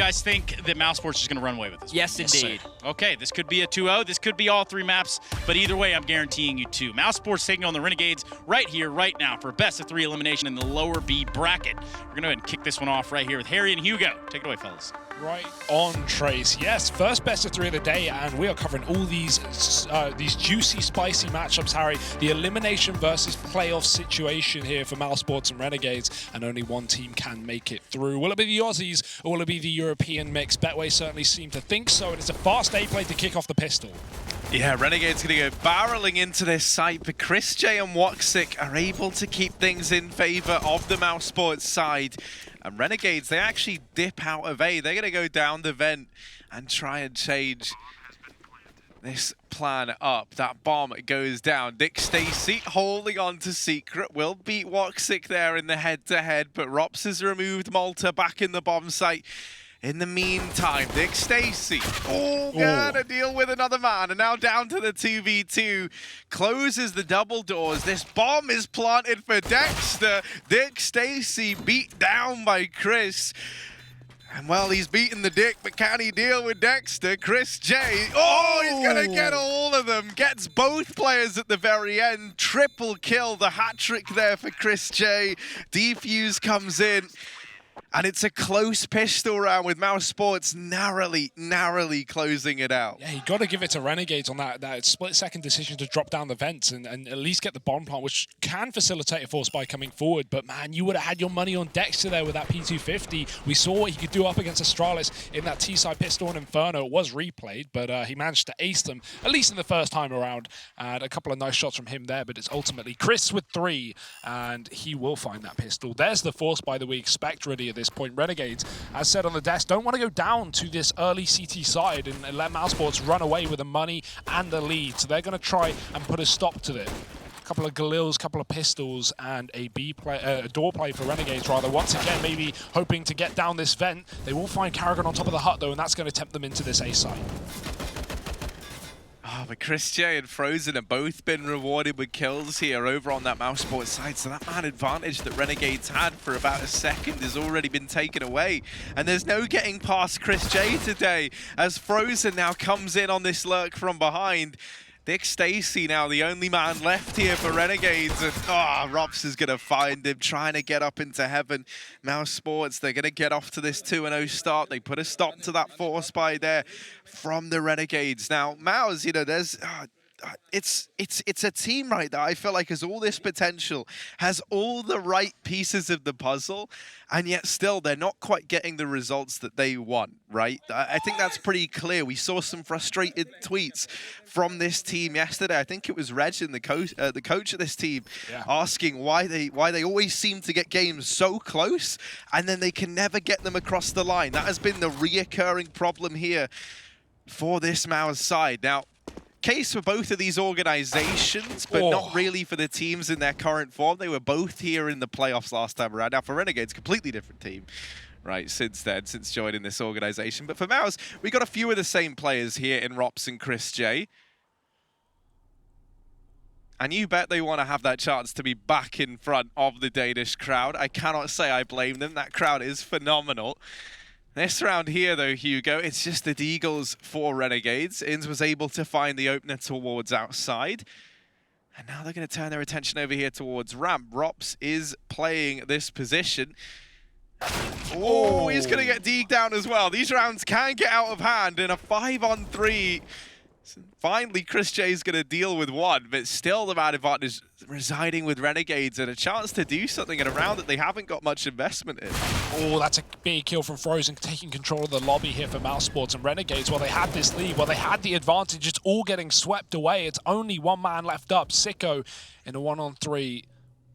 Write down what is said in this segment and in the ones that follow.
guys think that Mousesports is going to run away with this? Yes, indeed. Okay, this could be a 2-0. This could be all 3 maps, but either way, I'm guaranteeing you 2. Mousesports taking on the Renegades right here, right now, for a best-of-3 elimination in the lower B bracket. We're going to go ahead and kick this one off right here with Harry and Hugo. Take it away, fellas. Right on, Trace. Yes, first best-of-3 of the day, and we are covering all these juicy, spicy matchups, Harry. The elimination versus playoff situation here for Mousesports and Renegades, and only one team can make it through. Will it be the Aussies, or will it be the European mix? Betway certainly seem to think so, and it's a fast A play to kick off the pistol. Yeah, Renegade's going to go barreling into this site, but Chris J and Woxic are able to keep things in favor of the Mousesports side. And Renegades, they actually dip out of A. They're going to go down the vent and try and change this plan up. That bomb goes down. Dick Stacy holding on to Secret. Will beat Woxic there in the head-to-head, but Rops has removed Malta back in the bomb site. In the meantime, Dick Stacy, gonna deal with another man, and now down to the 2v2, closes the double doors. This bomb is planted for Dexter. Dick Stacy beat down by Chris. And well, he's beaten the Dick, but can he deal with Dexter? Chris J, he's gonna get all of them. Gets both players at the very end. Triple kill, the hat trick there for Chris J. Defuse comes in. And it's a close pistol round with Mousesports narrowly closing it out. Yeah, you got to give it to Renegades on that split-second decision to drop down the vents and at least get the bomb plant, which can facilitate a force by coming forward. But man, you would have had your money on Dexter there with that P250. We saw what he could do up against Astralis in that T-side pistol and Inferno. It was replayed, but he managed to ace them, at least in the first time around. And a couple of nice shots from him there, but it's ultimately Chris with 3, and he will find that pistol. There's the force, by the way, expect ready at this point. Renegades, as said on the desk, don't want to go down to this early CT side and let Mousesports run away with the money and the lead. So they're going to try and put a stop to it. A couple of Galils, couple of pistols, and a door play for Renegades, rather. Once again, maybe hoping to get down this vent. They will find Kerrigan on top of the hut, though, and that's going to tempt them into this A site. But Chris J and Frozen have both been rewarded with kills here over on that Mousesports side, so that man advantage that Renegades had for about a second has already been taken away. And there's no getting past Chris J today, as Frozen now comes in on this lurk from behind. Dick Stacy now the only man left here for Renegades, and Rops is going to find him, trying to get up into heaven. Mousesports, they're going to get off to this 2-0 start. They put a stop to that force by there from the Renegades. Now, Mouse, you know, there's... it's a team, right, that I feel like has all this potential, has all the right pieces of the puzzle, and yet still they're not quite getting the results that they want, right? I think that's pretty clear. We saw some frustrated tweets from this team yesterday. I think it was Regin, the coach of this team, asking why they always seem to get games so close, and then they can never get them across the line. That has been the reoccurring problem here for this Mouse side. Now, case for both of these organizations, but not really for the teams in their current form. They were both here in the playoffs last time around. Now for Renegades, completely different team, right, since joining this organization. But for Mouse, we got a few of the same players here in Rops and Chris J. And you bet they want to have that chance to be back in front of the Danish crowd. I cannot say I blame them. That crowd is phenomenal. This round here, though, Hugo, it's just the Deagles for Renegades. Inns was able to find the opener towards outside. And now they're going to turn their attention over here towards ramp. Rops is playing this position. He's going to get deagged down as well. These rounds can get out of hand in a 5-on-3. Finally, Chris J is going to deal with one, but still the man advantage residing with Renegades and a chance to do something in a round that they haven't got much investment in. Oh, that's a big kill from Frozen, taking control of the lobby here for Mousesports and Renegades. Well, they had this lead, well, they had the advantage. It's all getting swept away. It's only one man left up, Sicko, in a 1-on-3.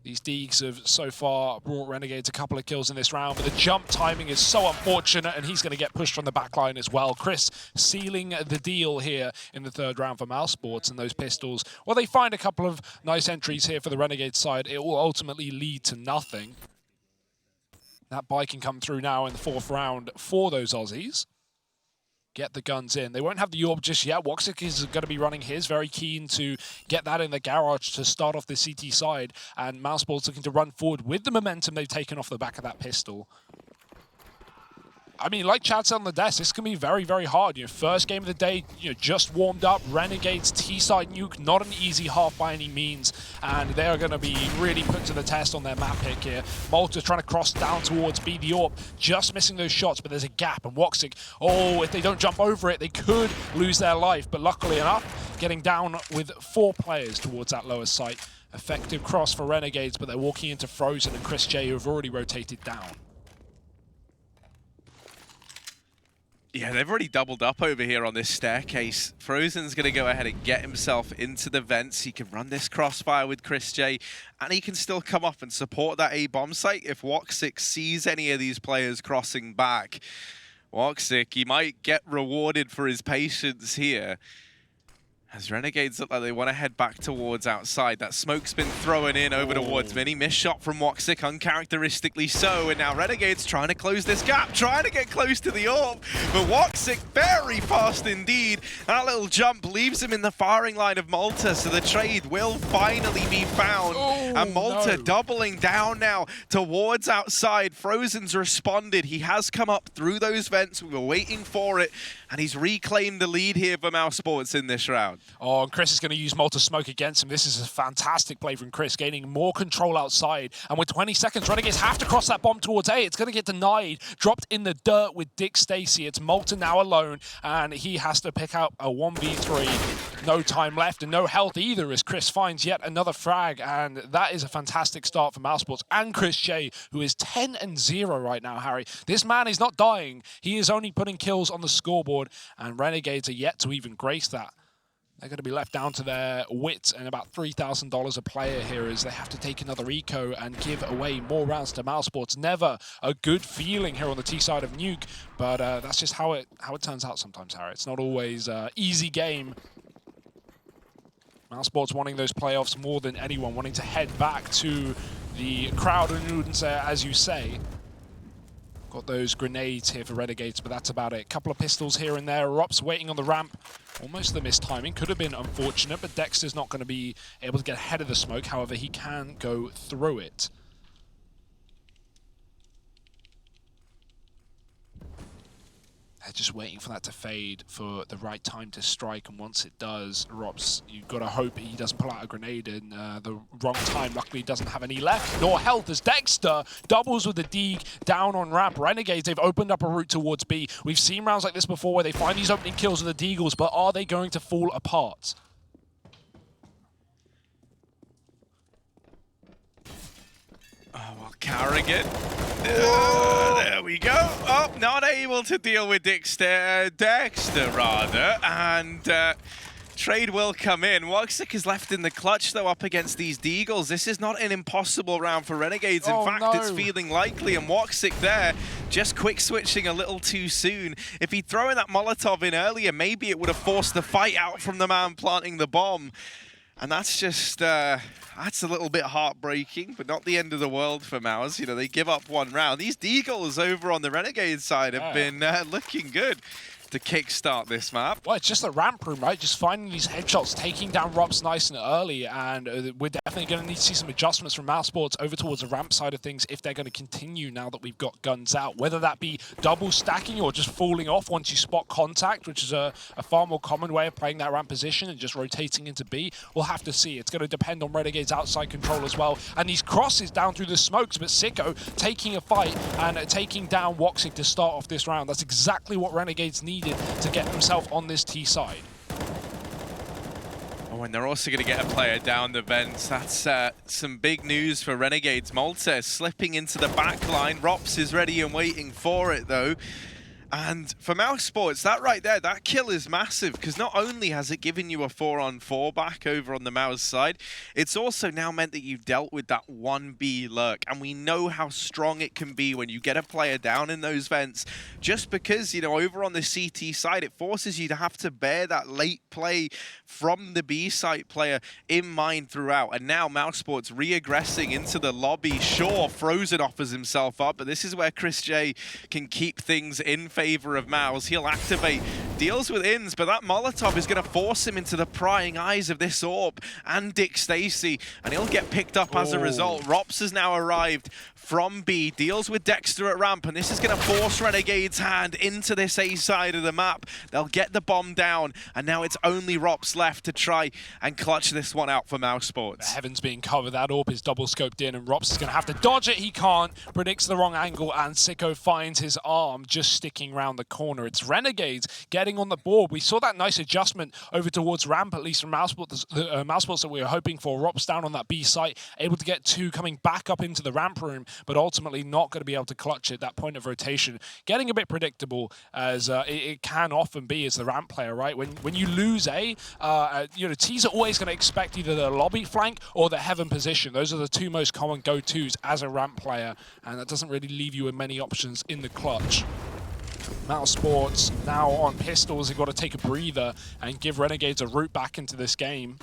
These Deags have so far brought Renegades a couple of kills in this round, but the jump timing is so unfortunate, and he's going to get pushed from the back line as well. Chris sealing the deal here in the 3rd round for Mousesports, and those pistols, well, they find a couple of nice entries here for the Renegades side. It will ultimately lead to nothing. That buy can come through now in the 4th round for those Aussies. Get the guns in. They won't have the orb just yet. Woxic is going to be running his. Very keen to get that in the garage to start off the CT side. And Mousesports looking to run forward with the momentum they've taken off the back of that pistol. I mean, like Chad said on the desk, this can be very, very hard. First game of the day, just warmed up. Renegades, T-side Nuke, not an easy half by any means, and they're going to be really put to the test on their map pick here. Malta trying to cross down towards B, the AWP, just missing those shots, but there's a gap, and Woxic, if they don't jump over it, they could lose their life, but luckily enough, getting down with 4 players towards that lower site. Effective cross for Renegades, but they're walking into Frozen and Chris J, who have already rotated down. Yeah, they've already doubled up over here on this staircase. Frozen's going to go ahead and get himself into the vents. He can run this crossfire with Chris J, and he can still come up and support that A-bomb site if Woxic sees any of these players crossing back. Woxic, he might get rewarded for his patience here. As Renegades look like they want to head back towards outside. That smoke's been thrown in over towards Mini. Missed shot from Woxic, uncharacteristically so. And now Renegades trying to close this gap, trying to get close to the AWP. But Woxic very fast indeed. That little jump leaves him in the firing line of Malta, so the trade will finally be found. And Malta doubling down now towards outside. Frozen's responded. He has come up through those vents. We were waiting for it. And he's reclaimed the lead here for Mousesports in this round. Oh, and Chris is going to use Malta smoke against him. This is a fantastic play from Chris, gaining more control outside. And with 20 seconds, Renegades have to cross that bomb towards A. It's going to get denied. Dropped in the dirt with Dick Stacy. It's Malta now alone, and he has to pick out a 1v3. No time left and no health either as Chris finds yet another frag. And that is a fantastic start for Mousesports and Chris J, who is 10-0 right now, Harry. This man is not dying. He is only putting kills on the scoreboard, and Renegades are yet to even grace that. They're going to be left down to their wits and about $3,000 a player here as they have to take another eco and give away more rounds to Mousesports. Never a good feeling here on the T side of Nuke, but that's just how it turns out sometimes, Harry. It's not always an easy game. Mousesports wanting those playoffs more than anyone, wanting to head back to the crowd in Odense, as you say. Got those grenades here for Renegades, but that's about it. Couple of pistols here and there. Rops waiting on the ramp. Almost the missed timing. Could have been unfortunate, but Dexter's not going to be able to get ahead of the smoke. However, he can go through it. They're just waiting for that to fade for the right time to strike, and once it does, Rops, you've got to hope he doesn't pull out a grenade in the wrong time. Luckily, he doesn't have any left, nor health, as Dexter doubles with the Deeg down on ramp. Renegades, they've opened up a route towards B. We've seen rounds like this before where they find these opening kills with the Deagles, but are they going to fall apart? Oh, well, Kerrigan. There we go. Oh, not able to deal with Dexter, rather. And trade will come in. Woxic is left in the clutch, though, up against these Deagles. This is not an impossible round for Renegades. In fact, it's feeling likely. And Woxic there, just quick switching a little too soon. If he'd thrown that Molotov in earlier, maybe it would have forced the fight out from the man planting the bomb. And that's just, that's a little bit heartbreaking, but not the end of the world for Mouse. You know, they give up one round. These Deagles over on the Renegade side have been looking good to kickstart this map. Well, it's just a ramp room, right? Just finding these headshots, taking down Robs nice and early, and we're definitely going to need to see some adjustments from Mousesports over towards the ramp side of things if they're going to continue now that we've got guns out. Whether that be double stacking or just falling off once you spot contact, which is a far more common way of playing that ramp position and just rotating into B, we'll have to see. It's going to depend on Renegade's outside control as well. And these crosses down through the smokes, but Sicko taking a fight and taking down Woxic to start off this round. That's exactly what Renegades need to get himself on this T side. Oh, and they're also going to get a player down the vents. That's some big news for Renegades. Malta slipping into the back line. Rops is ready and waiting for it, though. And for Mousesports, that right there, that kill is massive, because not only has it given you a 4-on-4 back over on the Mouse side, it's also now meant that you've dealt with that 1B lurk. And we know how strong it can be when you get a player down in those vents, just because, you know, over on the CT side, it forces you to have to bear that late play from the B site player in mind throughout. And now Mousesports re-aggressing into the lobby. Sure, Frozen offers himself up, but this is where Chris J can keep things in favor of Mouse. He'll activate deals with Ins, but that Molotov is going to force him into the prying eyes of this AWP and Dick Stacy, and he'll get picked up as a result. Rops has now arrived from B, deals with Dexter at ramp, and this is going to force Renegade's hand into this A side of the map. They'll get the bomb down, and now it's only Rops left to try and clutch this one out for Mousesports. The heaven's being covered, that AWP is double scoped in, and Rops is going to have to dodge it. He can't, predicts the wrong angle, and Sicko finds his arm just sticking around the corner. It's Renegades getting on the board. We saw that nice adjustment over towards ramp, at least from Mousesports, Mousesports that we were hoping for. Rops down on that B site, able to get two, coming back up into the ramp room, but ultimately not going to be able to clutch it. That point of rotation getting a bit predictable, as it can often be as the ramp player, right? When you lose A, you know, T's are always going to expect either the lobby flank or the heaven position. Those are the two most common go-tos as a ramp player, and that doesn't really leave you with many options in the clutch. Mousesports now on pistols. They've got to take a breather and give Renegades a route back into this game.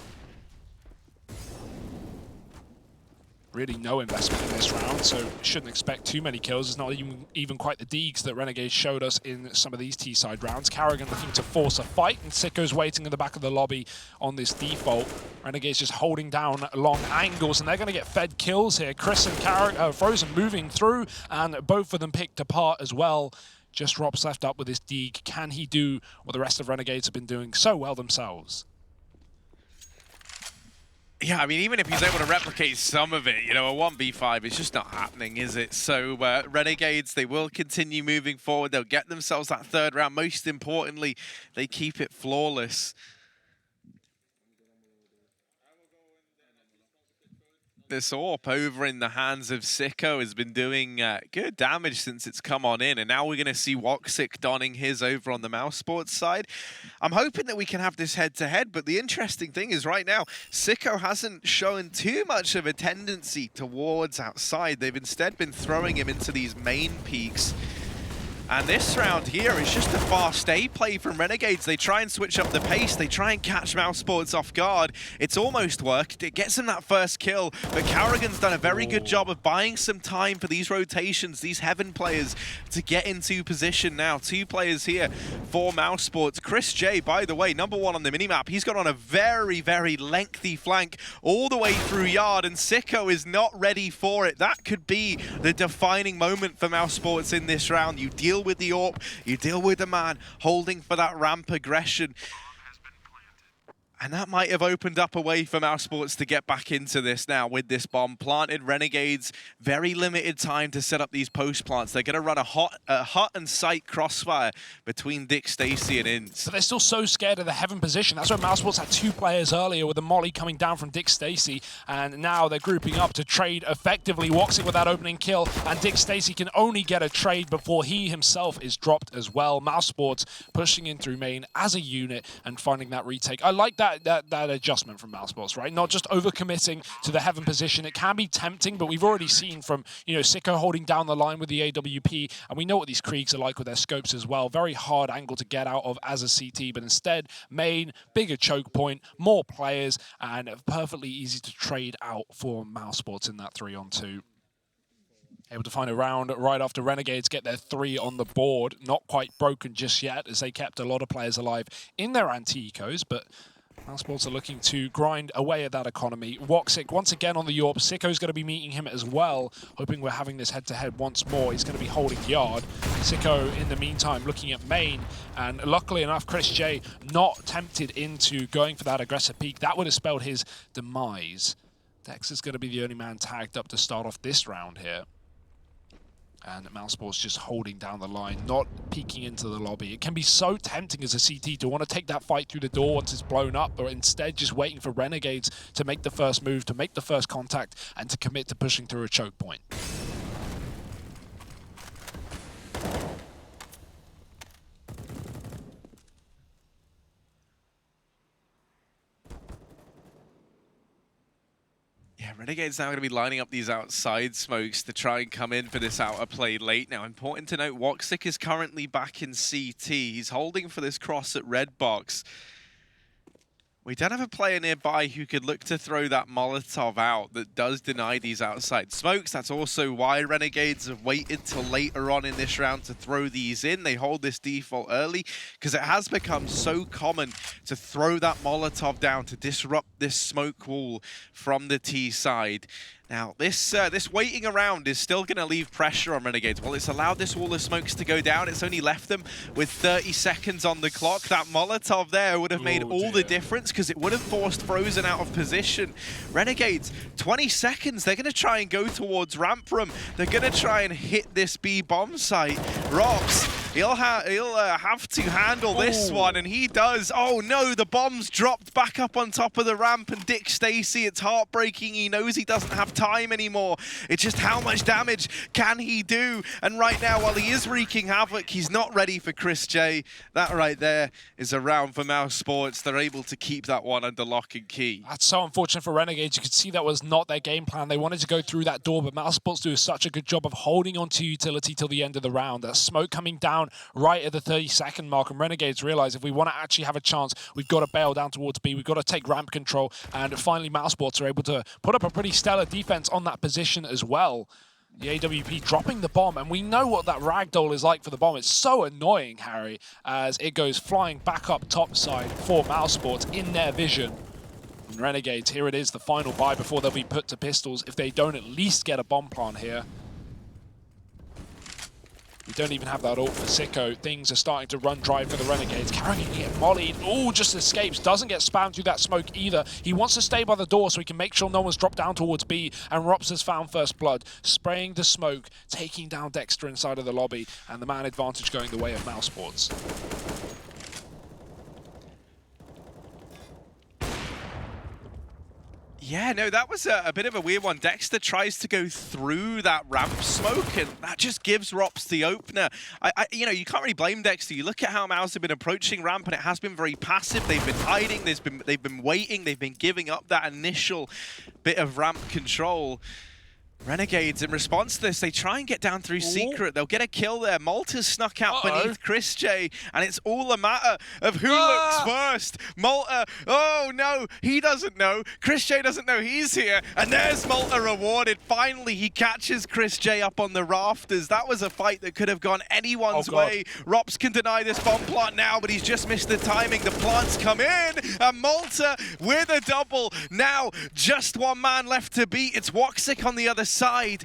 Really no investment in this round, so shouldn't expect too many kills. It's not even quite the deegs that Renegades showed us in some of these T-side rounds. Kerrigan looking to force a fight, and Sicko's waiting in the back of the lobby on this default. Renegades just holding down long angles, and they're going to get fed kills here. Chris and Frozen moving through, and both of them picked apart as well. Just Rops left up with this deeg. Can he do what the rest of Renegades have been doing so well themselves? Yeah, I mean, even if he's able to replicate some of it, you know, a 1v5 is just not happening, is it? So Renegades, they will continue moving forward. They'll get themselves that third round. Most importantly, they keep it flawless. This AWP over in the hands of Sicko has been doing good damage since it's come on in, and now we're going to see Woxic donning his over on the Mousesports side. I'm hoping that we can have this head-to-head, but the interesting thing is right now, Sicko hasn't shown too much of a tendency towards outside. They've instead been throwing him into these main peaks. And this round here is just a fast A play from Renegades. They try and switch up the pace. They try and catch Mousesports off guard. It's almost worked. It gets him that first kill. But Kerrigan's done a very good job of buying some time for these rotations, these Heaven players, to get into position now. Two players here for Mousesports. Chris J, by the way, #1 on the minimap. He's got on a very, very lengthy flank all the way through yard, and Sicko is not ready for it. That could be the defining moment for Mousesports in this round. You deal with the AWP, you deal with the man holding for that ramp aggression. And that might have opened up a way for Mousesports to get back into this now with this bomb planted. Renegades, very limited time to set up these post plants. They're going to run a hot and sight crossfire between Dick Stacy and Inns. But they're still so scared of the heaven position. That's why Mousesports had two players earlier with the molly coming down from Dick Stacy, and now they're grouping up to trade effectively. Woxic with that opening kill, and Dick Stacy can only get a trade before he himself is dropped as well. Mousesports pushing in through main as a unit and finding that retake. I like that adjustment from Mousesports, right? Not just overcommitting to the heaven position. It can be tempting, but we've already seen from, you know, Sicko holding down the line with the AWP, and we know what these Kriegs are like with their scopes as well. Very hard angle to get out of as a CT, but instead, main, bigger choke point, more players, and perfectly easy to trade out for Mousesports in that 3-on-2. Able to find a round right after Renegades get their 3 on the board. Not quite broken just yet, as they kept a lot of players alive in their anti-ecos, but Mousesports are looking to grind away at that economy. Woxic once again on the AWP. Sicko's going to be meeting him as well, hoping we're having this head-to-head once more. He's going to be holding yard. Sicko, in the meantime, looking at main, and luckily enough, Chris J not tempted into going for that aggressive peek. That would have spelled his demise. Dex is going to be the only man tagged up to start off this round here. And Mousesports just holding down the line, not peeking into the lobby. It can be so tempting as a CT to want to take that fight through the door once it's blown up, but instead just waiting for Renegades to make the first move, to make the first contact, and to commit to pushing through a choke point. Renegades now going to be lining up these outside smokes to try and come in for this outer play late. Now, important to note, Woxic is currently back in CT. He's holding for this cross at red box. We don't have a player nearby who could look to throw that Molotov out that does deny these outside smokes. That's also why Renegades have waited till later on in this round to throw these in. They hold this default early because it has become so common to throw that Molotov down to disrupt this smoke wall from the T side. Now, this waiting around is still going to leave pressure on Renegades. Well, it's allowed this wall of smokes to go down. It's only left them with 30 seconds on the clock. That Molotov there would have made all the difference because it would have forced Frozen out of position. Renegades, 20 seconds. They're going to try and go towards ramp room. They're going to try and hit this B bomb site. Rops, he'll have to handle this one, and he does. Oh no, the bomb's dropped back up on top of the ramp, and Dick Stacy, it's heartbreaking. He knows he doesn't have time anymore. It's just how much damage can he do? And right now, while he is wreaking havoc, he's not ready for Chris J. That right there is a round for Mousesports. They're able to keep that one under lock and key. That's so unfortunate for Renegades. You could see that was not their game plan. They wanted to go through that door, but Mousesports do such a good job of holding on to utility till the end of the round. That smoke coming down right at the 30-second mark, and Renegades realize if we want to actually have a chance, we've got to bail down towards B. We've got to take ramp control, and finally Mousesports are able to put up a pretty stellar defense on that position as well. The AWP dropping the bomb, and we know what that ragdoll is like for the bomb. It's so annoying, Harry, as it goes flying back up topside for Mousesports in their vision. And Renegades, here it is, the final buy before they'll be put to pistols if they don't at least get a bomb plant here. We don't even have that ult for Sicko. Things are starting to run dry for the Renegades. Kerrigan can get mollied. Oh, just escapes. Doesn't get spammed through that smoke either. He wants to stay by the door so he can make sure no one's dropped down towards B. And Rops has found first blood. Spraying the smoke, taking down Dexter inside of the lobby. And the man advantage going the way of Mousesports. Yeah, no, that was a bit of a weird one. Dexter tries to go through that ramp smoke, and that just gives Rops the opener. You know, you can't really blame Dexter. You look at how Mouse have been approaching ramp, and it has been very passive. They've been hiding. They've been waiting. They've been giving up that initial bit of ramp control. Renegades, in response to this, they try and get down through secret. They'll get a kill there. Malta's snuck out beneath Chris J, and it's all a matter of who looks first. Malta, oh no, he doesn't know. Chris J doesn't know he's here, and there's Malta rewarded. Finally, he catches Chris J up on the rafters. That was a fight that could have gone anyone's way. Rops can deny this bomb plant now, but he's just missed the timing. The plants come in, and Malta with a double. Now, just one man left to beat. It's Woxic on the other side,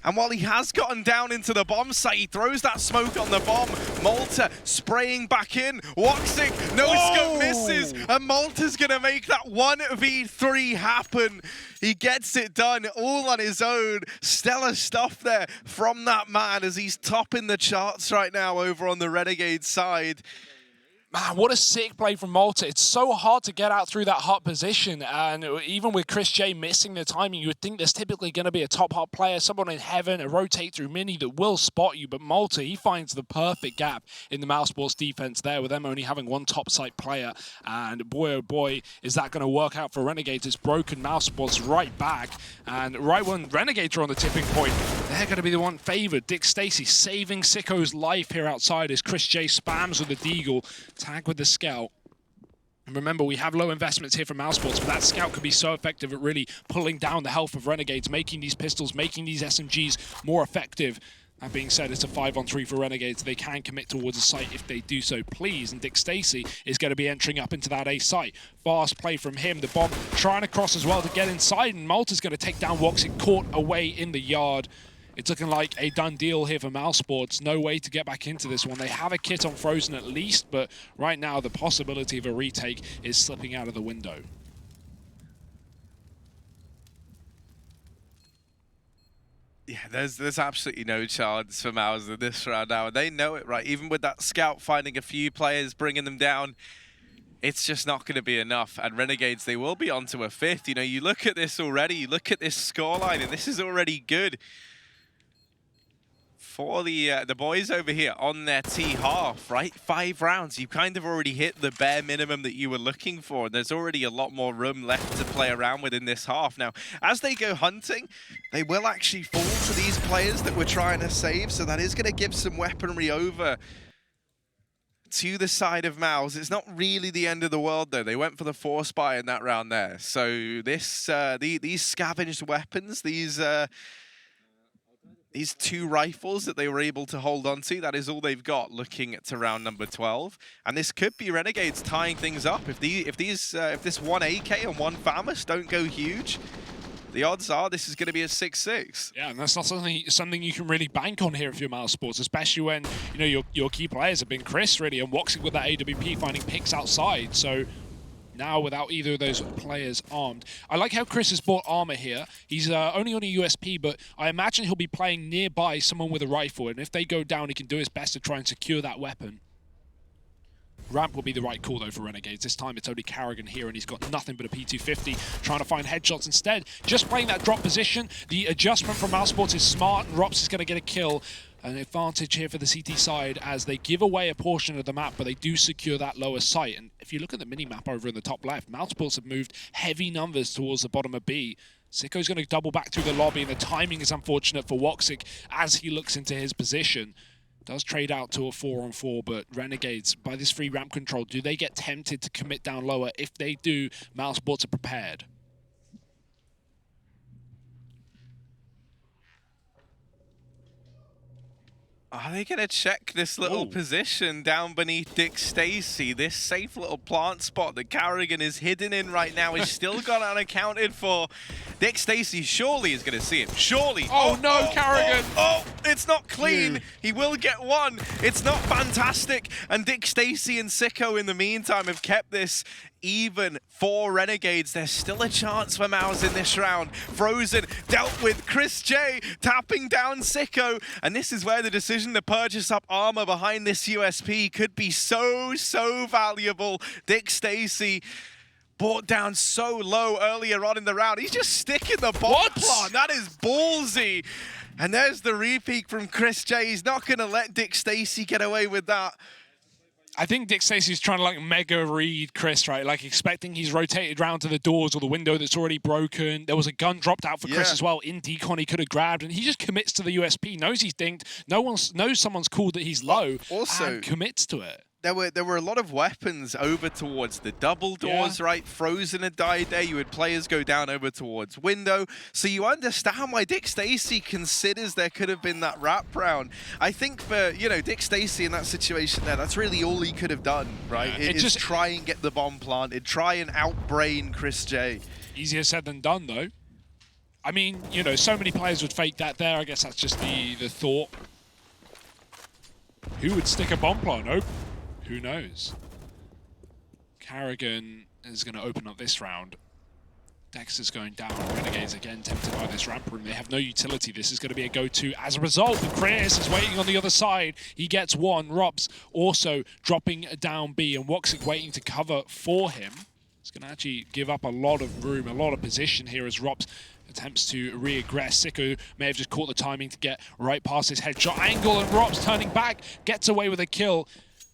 and while he has gotten down into the bomb site, he throws that smoke on the bomb. Malta spraying back in. Woxic, no scope misses, and Malta's gonna make that 1v3 happen. He gets it done all on his own. Stellar stuff there from that man as he's topping the charts right now over on the Renegade side. Man, what a sick play from Malta. It's so hard to get out through that hot position, and even with Chris J missing the timing, you would think there's typically going to be a top hot player, someone in heaven, a rotate through mini that will spot you, but Malta, he finds the perfect gap in the Mousesports defense there, with them only having one top site player, and boy oh boy, is that going to work out for Renegades. It's broken Mousesports right back, and right when Renegades are on the tipping point, they're going to be the one favored. Dick Stacy saving Sicko's life here outside as Chris J spams with the deagle. Tag with the scout. And remember, we have low investments here from Mousesports, but that scout could be so effective at really pulling down the health of Renegades, making these pistols, making these SMGs more effective. That being said, it's a 5-on-3 for Renegades. They can commit towards a site if they do so, please. And Dick Stacy is going to be entering up into that A site. Fast play from him. The bomb trying to cross as well to get inside, and Malta's going to take down Woxic, caught away in the yard. It's looking like a done deal here for Mousesports. No way to get back into this one. They have a kit on Frozen at least, but right now the possibility of a retake is slipping out of the window. Yeah, there's absolutely no chance for Mouse in this round now, and they know it, right? Even with that scout finding a few players, bringing them down, it's just not going to be enough. And Renegades, they will be onto a fifth. You know, you look at this already, you look at this scoreline, and this is already good for the boys over here on their T half, right? 5 rounds. You kind of already hit the bare minimum that you were looking for. There's already a lot more room left to play around with in this half. Now, as they go hunting, they will actually fall to these players that we're trying to save, so that is going to give some weaponry over to the side of Mouse. It's not really the end of the world, though. They went for the force buy in that round there. So this, these scavenged weapons, these 2 rifles that they were able to hold on to, that is all they've got looking to round number 12. And this could be Renegades tying things up. If this 1 AK and 1 FAMAS don't go huge, the odds are this is going to be a 6-6. Yeah, and that's not something you can really bank on here if you're Mousesports, especially when your key players have been Chris really and Woxic with that AWP finding picks outside. So now without either of those players armed. I like how Chris has bought armor here. He's only on a USP, but I imagine he'll be playing nearby someone with a rifle, and if they go down, he can do his best to try and secure that weapon. Ramp will be the right call, though, for Renegades. This time it's only Kerrigan here, and he's got nothing but a P250, trying to find headshots instead. Just playing that drop position. The adjustment from Mousesports is smart, and Rops is going to get a kill. An advantage here for the CT side as they give away a portion of the map, but they do secure that lower site. And if you look at the mini-map over in the top left, Mousesports have moved heavy numbers towards the bottom of B. Sicko's going to double back through the lobby, and the timing is unfortunate for Woxic as he looks into his position. Does trade out to a 4-on-4, but Renegades, by this free ramp control, do they get tempted to commit down lower? If they do, Mousesports are prepared. Are they going to check this little position down beneath Dick Stacy? This safe little plant spot that Kerrigan is hidden in right now is still gone unaccounted for. Dick Stacy surely is going to see him. Surely. Oh no, Kerrigan! Oh, it's not clean. He will get one. It's not fantastic. And Dick Stacy and Sicko in the meantime have kept this even for Renegades. There's still a chance for Mouse in this round. Frozen dealt with. Chris J tapping down Sicko. And this is where the decision to purchase up armor behind this USP could be so valuable. Dick Stacy brought down so low earlier on in the round. He's just sticking the bomb plant. That is ballsy. And there's the repeat from Chris J. He's not going to let Dick Stacy get away with that. I think Dick Stacy's trying to like mega read Chris, right? Like expecting he's rotated round to the doors or the window that's already broken. There was a gun dropped out for Chris as well. In decon he could have grabbed, and he just commits to the USP, knows he's dinked, knows someone's called that he's low, and commits to it. There were a lot of weapons over towards the double doors, right? Frozen had died there. You had players go down over towards window. So you understand why Dick Stacy considers there could have been that wrap round. I think for, Dick Stacy in that situation there, that's really all he could have done, right? Yeah, it is just try and get the bomb planted, try and outbrain Chris J. Easier said than done, though. I mean, so many players would fake that there. I guess that's just the thought. Who would stick a bomb plant? Nope. Who knows? Kerrigan is going to open up this round. Dexter's going down. Renegades again tempted by this ramp room. They have no utility. This is going to be a go-to. As a result, Chris is waiting on the other side. He gets one. Robs also dropping down B, and Woxic waiting to cover for him. It's going to actually give up a lot of room, a lot of position here as Robs attempts to re-aggress. Sicko may have just caught the timing to get right past his headshot angle, and Robs turning back, gets away with a kill.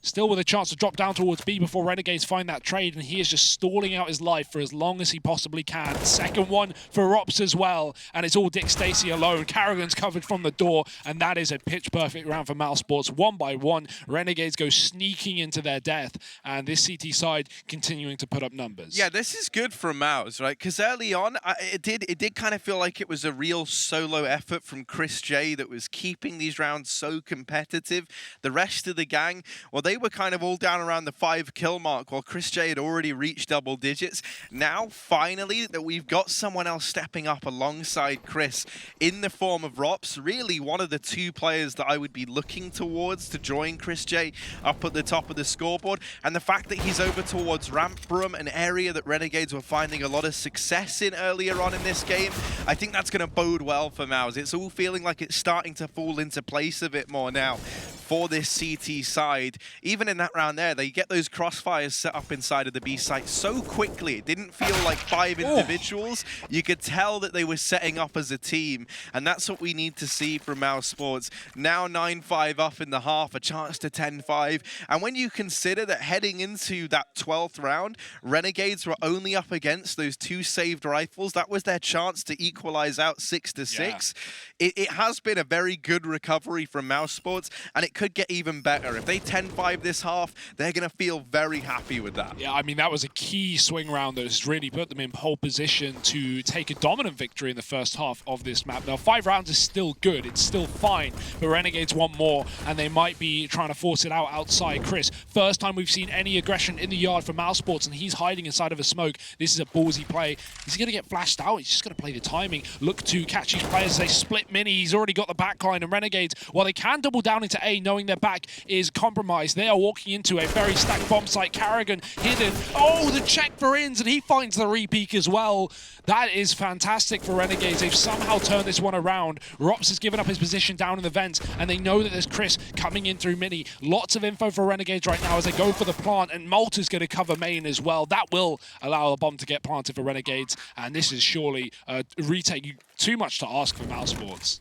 Still with a chance to drop down towards B before Renegades find that trade, and he is just stalling out his life for as long as he possibly can. Second one for Rops as well, and it's all Dick Stacy alone. Kerrigan's covered from the door, and that is a pitch-perfect round for Mousesports. 1 by 1, Renegades go sneaking into their death, and this CT side continuing to put up numbers. Yeah, this is good for Mouse, right? Because early on, it did kind of feel like it was a real solo effort from Chris J that was keeping these rounds so competitive. The rest of the gang, well, they were kind of all down around the 5-kill mark while Chris J had already reached double digits. Now, finally, that we've got someone else stepping up alongside Chris in the form of Rops, really one of the 2 players that I would be looking towards to join Chris J up at the top of the scoreboard. And the fact that he's over towards Ramp Room, an area that Renegades were finding a lot of success in earlier on in this game, I think that's going to bode well for Mouse. It's all feeling like it's starting to fall into place a bit more now for this CT side. Even in that round there, they get those crossfires set up inside of the B site so quickly. It didn't feel like 5 individuals. You could tell that they were setting up as a team, and that's what we need to see from Mousesports. Now 9-5 up in the half, a chance to 10-5. And when you consider that heading into that 12th round, Renegades were only up against those 2 saved rifles. That was their chance to equalize out 6-6. It has been a very good recovery from Mousesports, and it it could get even better. If they 10-5 this half, they're going to feel very happy with that. Yeah, I mean, that was a key swing round that has really put them in pole position to take a dominant victory in the first half of this map. Now, 5 rounds is still good. It's still fine, but Renegades want more, and they might be trying to force it out outside. Chris, first time we've seen any aggression in the yard from Mousesports, and he's hiding inside of a smoke. This is a ballsy play. Is he going to get flashed out? He's just going to play the timing. Look to catch these players as they split mini. He's already got the backline, and Renegades, while they can double down into A, knowing their back is compromised, they are walking into a very stacked bomb site. Kerrigan hidden. Oh, the check for ins, and he finds the re-peek as well. That is fantastic for Renegades. They've somehow turned this one around. Rops has given up his position down in the vents, and they know that there's Chris coming in through mini. Lots of info for Renegades right now as they go for the plant, and Malta's going to cover main as well. That will allow the bomb to get planted for Renegades, and this is surely a retake. Too much to ask for Mousesports.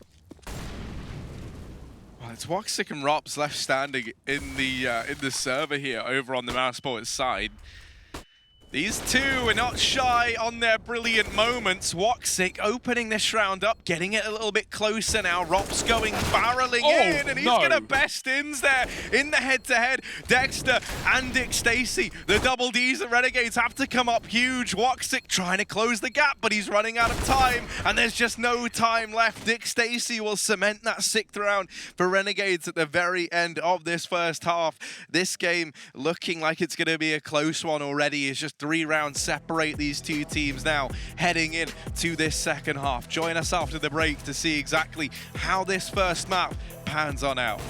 Well, it's Woxic and Rops left standing in the server here over on the Mousesports side. These two are not shy on their brilliant moments. Woxic opening this round up, getting it a little bit closer now. Rops going barreling in, and he's gonna best ins there in the head-to-head. Dexter and Dick Stacy, the double Ds at Renegades have to come up huge. Woxic trying to close the gap, but he's running out of time, and there's just no time left. Dick Stacy will cement that 6th round for Renegades at the very end of this first half. This game looking like it's gonna be a close one already. It's just 3 rounds separate these two teams now heading in to this second half. Join us after the break to see exactly how this first map pans on out.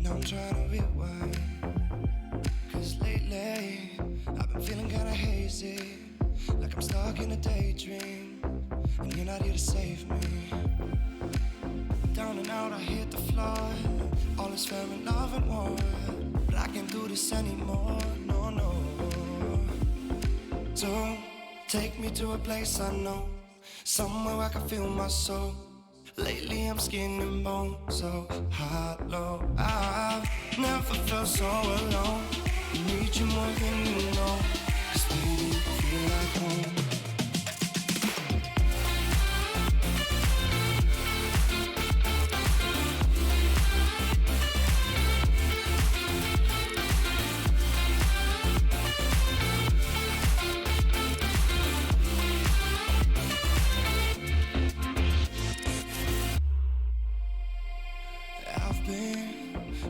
Now I'm trying to rewind, 'cause lately I've been feeling kinda hazy, like I'm stuck in a daydream, and you're not here to save me. Down and out, I hit the floor, all is fair in love and war, but I can't do this anymore, no, no. So take me to a place I know, somewhere I can feel my soul. Lately I'm skin and bone, so hollow. I've never felt so alone. I need you more than you know, 'cause baby, you feel like home.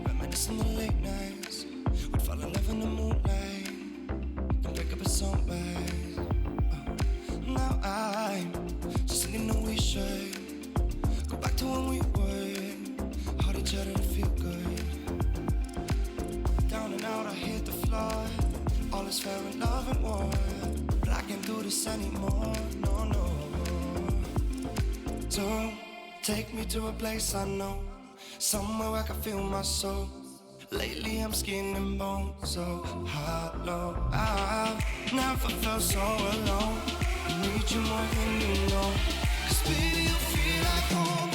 Reminiscing the late nights, we'd fall in love in the moonlight, then break up a song now I'm just singing that we should go back to when we were, hold each other to feel good. Down and out, I hit the floor, all is fair in love and war, but I can't do this anymore, no, no. So take me to a place I know, somewhere I can feel my soul. Lately I'm skin and bone, so hollow. I've never felt so alone. I need you more than you know, 'cause baby, you feel like home.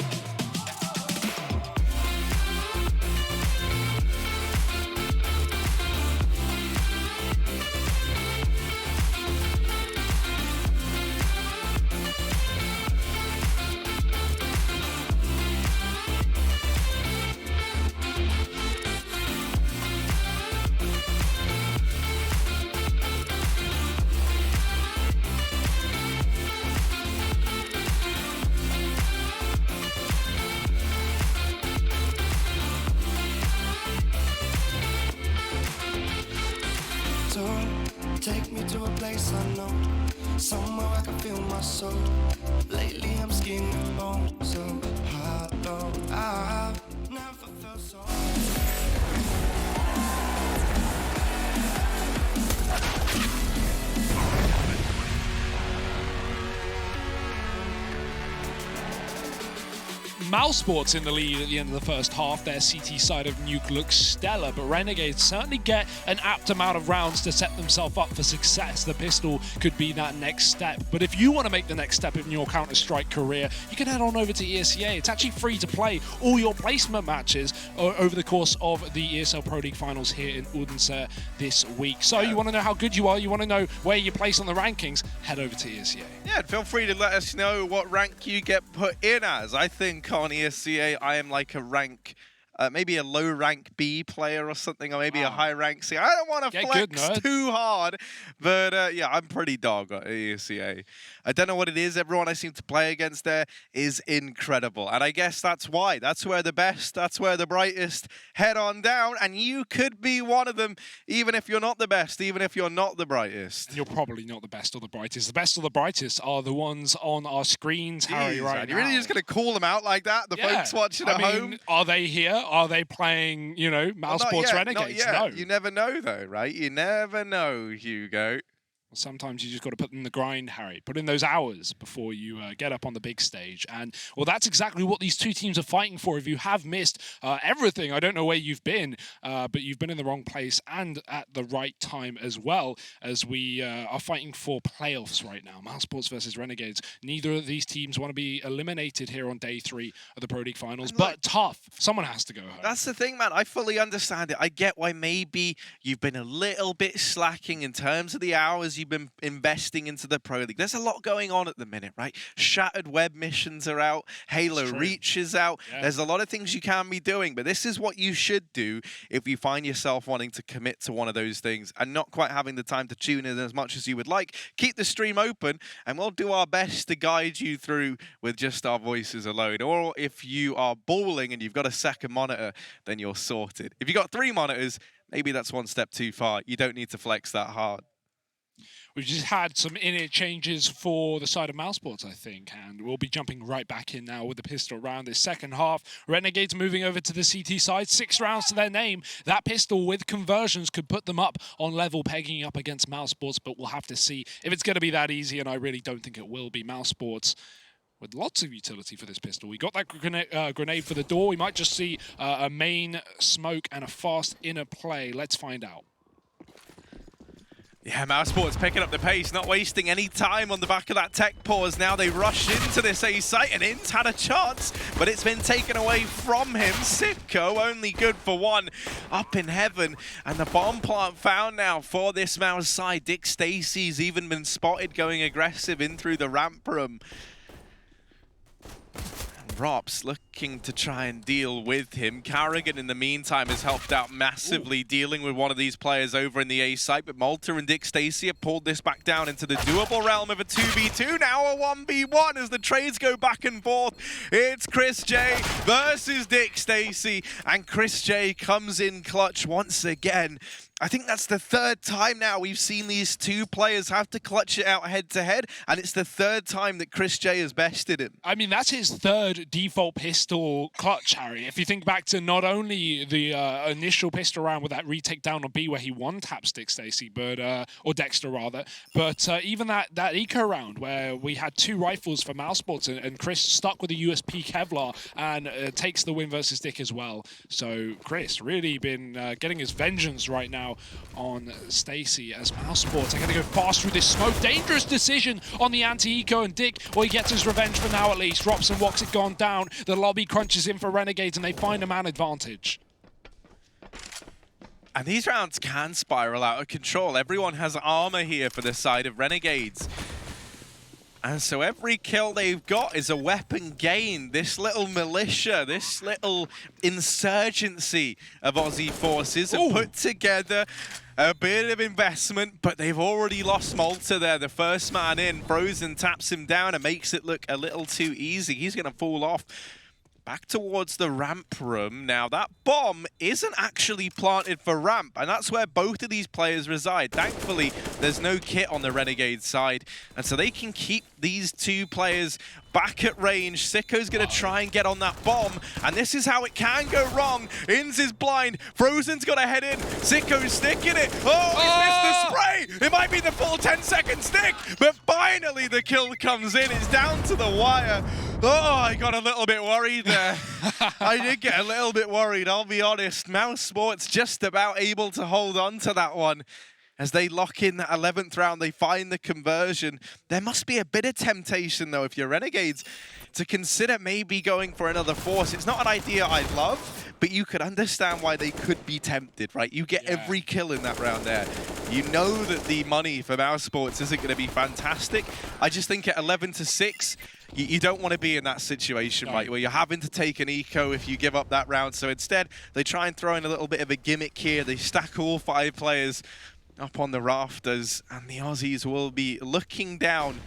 Take me to a place I know, somewhere I can feel my soul. Lately I'm skin and bone, so hollow. I've never felt so. Mousesports in the lead at the end of the first half. Their CT side of Nuke looks stellar, but Renegades certainly get an apt amount of rounds to set themselves up for success. The pistol could be that next step. But if you want to make the next step in your Counter-Strike career, you can head on over to ESL. It's actually free to play all your placement matches over the course of the ESL Pro League finals here in Odense this week. So you want to know how good you are, you want to know where you place on the rankings, head over to ESL. Yeah, feel free to let us know what rank you get put in as. I think on ESCA, I am like a rank, maybe a low rank B player or something, or maybe a high rank C. I don't want to flex too hard, but yeah, I'm pretty dog at ESCA. I don't know what it is. Everyone I seem to play against there is incredible, and I guess that's why. That's where the best, that's where the brightest head on down, and you could be one of them, even if you're not the best, even if you're not the brightest. And you're probably not the best or the brightest. The best or the brightest are the ones on our screens, Harry, right now. You're really just going to call them out like that? The folks watching at home? Are they here? Are they playing, you know, Mousesports Renegades? No. You never know, though, right? You never know, Hugo. Sometimes you just got to put in the grind, Harry. Put in those hours before you get up on the big stage. And, well, that's exactly what these two teams are fighting for. If you have missed everything, I don't know where you've been, but you've been in the wrong place and at the right time as well, as we are fighting for playoffs right now. Mousesports versus Renegades. Neither of these teams want to be eliminated here on day 3 of the Pro League finals, but tough. Someone has to go home. That's the thing, man. I fully understand it. I get why maybe you've been a little bit slacking in terms of the hours you've been investing into the Pro League. There's a lot going on at the minute, right? Shattered Web missions are out. Halo Reach is out. Yeah. There's a lot of things you can be doing, but this is what you should do if you find yourself wanting to commit to one of those things and not quite having the time to tune in as much as you would like. Keep the stream open, and we'll do our best to guide you through with just our voices alone. Or if you are balling and you've got a second monitor, then you're sorted. If you've got 3 monitors, maybe that's one step too far. You don't need to flex that hard. We've just had some in-ear changes for the side of Mousesports, I think, and we'll be jumping right back in now with the pistol round this second half. Renegades moving over to the CT side, 6 rounds to their name. That pistol with conversions could put them up on level, pegging up against Mousesports, but we'll have to see if it's going to be that easy, and I really don't think it will be. Mousesports with lots of utility for this pistol. We got that grenade for the door. We might just see a main smoke and a fast inner play. Let's find out. Yeah, Mousesports picking up the pace, not wasting any time on the back of that tech pause. Now they rush into this A site, and Int had a chance, but it's been taken away from him. Sipco only good for 1 up in heaven, and the bomb plant found now for this Mouse side. Dick Stacy's even been spotted going aggressive in through the ramp room. Rops looking to try and deal with him. Kerrigan, in the meantime, has helped out massively, dealing with one of these players over in the A site. But Malta and Dick Stacy have pulled this back down into the doable realm of a 2v2. Now a 1v1 as the trades go back and forth. It's Chris J versus Dick Stacy. And Chris J comes in clutch once again. I think that's the 3rd time now we've seen these two players have to clutch it out head-to-head, and it's the 3rd time that Chris J has bested him. I mean, that's his 3rd default pistol clutch, Harry. If you think back to not only the initial pistol round with that retake down on B where he one-tapped Dick Stacy, but or Dexter rather, but even that eco round where we had 2 rifles for Mousesports and Chris stuck with the USP Kevlar and takes the win versus Dick as well. So Chris really been getting his vengeance right now on Stacy as Mousesports are going to go fast through this smoke. Dangerous decision on the anti-eco, and Dick, well, he gets his revenge for now at least. Robson walks it gone down. The lobby crunches in for Renegades, and they find a man advantage. And these rounds can spiral out of control. Everyone has armor here for the side of Renegades. And so every kill they've got is a weapon gain. This little militia, this little insurgency of Aussie forces have put together a bit of investment, but they've already lost Malta there. The first man in, Frozen taps him down and makes it look a little too easy. He's going to fall off. Back towards the ramp room. Now, that bomb isn't actually planted for ramp, and that's where both of these players reside. Thankfully, there's no kit on the Renegade side, and so they can keep these 2 players back at range. Sicko's going to try and get on that bomb, and this is how it can go wrong. Inns is blind. Frozen's got to head in. Sicko's sticking it. Oh, he's missed the spray. It might be the full 10-second stick, but finally the kill comes in. It's down to the wire. Oh, I got a little bit worried there. I did get a little bit worried, I'll be honest. Mousesports just about able to hold on to that one. As they lock in that 11th round, they find the conversion. There must be a bit of temptation, though, if you're Renegades, to consider maybe going for another force. It's not an idea I love, but you could understand why they could be tempted, right? You get every kill in that round there. You know that the money for Mousesports isn't going to be fantastic. I just think at 11-6, you don't want to be in that situation, right, where you're having to take an eco if you give up that round. So instead, they try and throw in a little bit of a gimmick here. They stack all 5 players up on the rafters, and the Aussies will be looking down,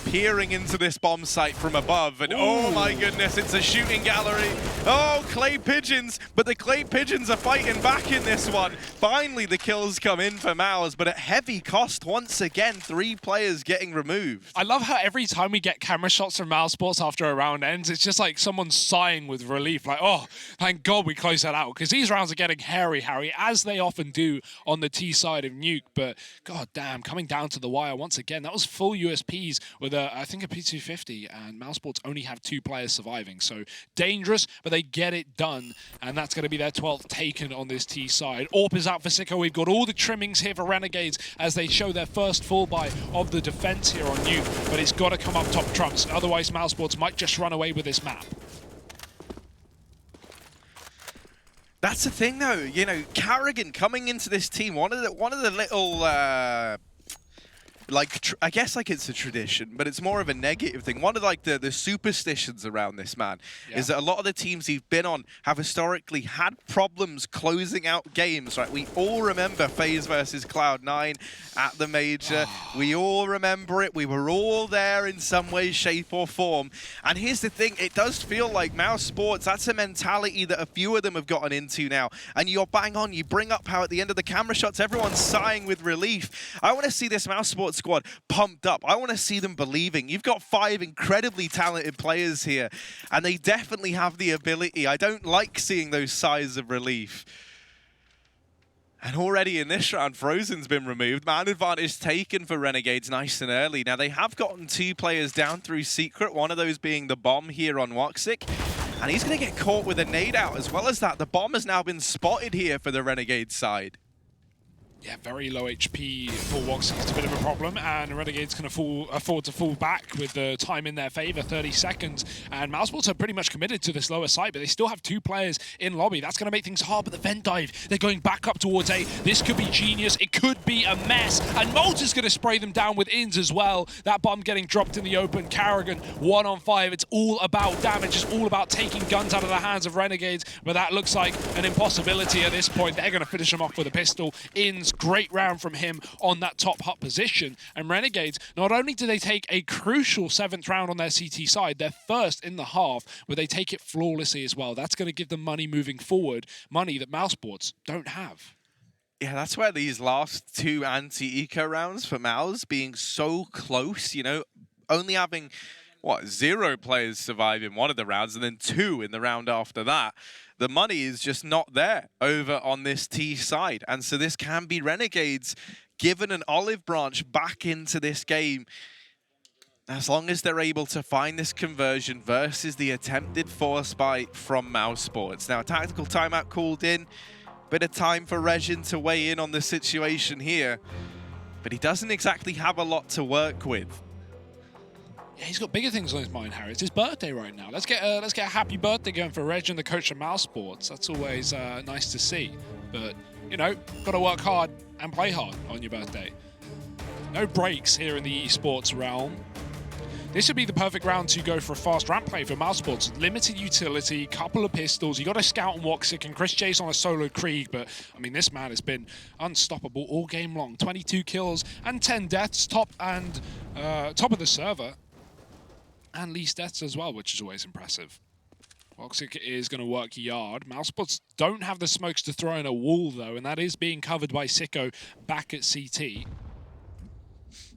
peering into this bomb site from above, and oh my goodness, it's a shooting gallery. Oh, clay pigeons, but the clay pigeons are fighting back in this one. Finally, the kills come in for Mouse, but at heavy cost once again, 3 players getting removed. I love how every time we get camera shots from Mousesports after a round ends, it's just like someone sighing with relief, like, oh, thank God we closed that out, because these rounds are getting hairy, as they often do on the T side of Nuke, but god damn, coming down to the wire once again. That was full USPs with I think a P250, and Mousesports only have 2 players surviving, so dangerous, but they get it done, and that's going to be their 12th taken on this T side. AWP is out for Sicko. We've got all the trimmings here for Renegades as they show their first full buy of the defense here on Nuke, but it's got to come up top trumps, otherwise Mousesports might just run away with this map. That's the thing, though. You know, Kerrigan coming into this team, one of the little I guess like it's a tradition, but it's more of a negative thing. One of like the superstitions around this man is that a lot of the teams he's been on have historically had problems closing out games, right? We all remember FaZe versus Cloud9 at the major. We all remember it. We were all there in some way, shape or form. And here's the thing, it does feel like Mousesports, that's a mentality that a few of them have gotten into now. And you're bang on, you bring up how at the end of the camera shots, everyone's sighing with relief. I want to see this Mousesports squad pumped up. I want to see them believing. You've got 5 incredibly talented players here, and they definitely have the ability. I don't like seeing those sighs of relief. And already in this round, Frozen's been removed. Man advantage taken for Renegades nice and early. Now, they have gotten 2 players down through Secret, one of those being the bomb here on Woxic. And he's going to get caught with a nade out. As well as that, the bomb has now been spotted here for the Renegades side. Yeah, very low HP for Woxic. It's a bit of a problem, and Renegades can afford to fall back with the time in their favor, 30 seconds. And Mousesports are pretty much committed to this lower side, but they still have 2 players in lobby. That's going to make things hard, but the vent dive, they're going back up towards A. This could be genius. It could be a mess, and Malta's going to spray them down with ins as well. That bomb getting dropped in the open. Kerrigan, 1 on 5. It's all about damage. It's all about taking guns out of the hands of Renegades, but that looks like an impossibility at this point. They're going to finish them off with a pistol. Ins, great round from him on that top hut position. And Renegades, not only do they take a crucial 7th round on their CT side, they're first in the half, where they take it flawlessly as well. That's going to give them money moving forward, money that Mousesports don't have. Yeah, that's where these last 2 anti-eco rounds for Mouse being so close, you know, only having, what, 0 players survive in one of the rounds and then 2 in the round after that. The money is just not there over on this T side. And so this can be Renegades given an olive branch back into this game, as long as they're able to find this conversion versus the attempted force buy from Mousesports. Now, tactical timeout called in. Bit of time for Regin to weigh in on the situation here. But he doesn't exactly have a lot to work with. Yeah, he's got bigger things on his mind, Harry. It's his birthday right now. Let's get a happy birthday going for Reg and the coach of Mousesports. That's always nice to see. But, you know, got to work hard and play hard on your birthday. No breaks here in the esports realm. This would be the perfect round to go for a fast ramp play for Mousesports. Limited utility, couple of pistols. You got a scout on Woxic and Chris J's on a solo Krieg, but I mean, this man has been unstoppable all game long. 22 kills and 10 deaths, top of the server. And least deaths as well, which is always impressive. Woxic is going to work yard. Mousesports don't have the smokes to throw in a wall, though, and that is being covered by Sicko back at CT.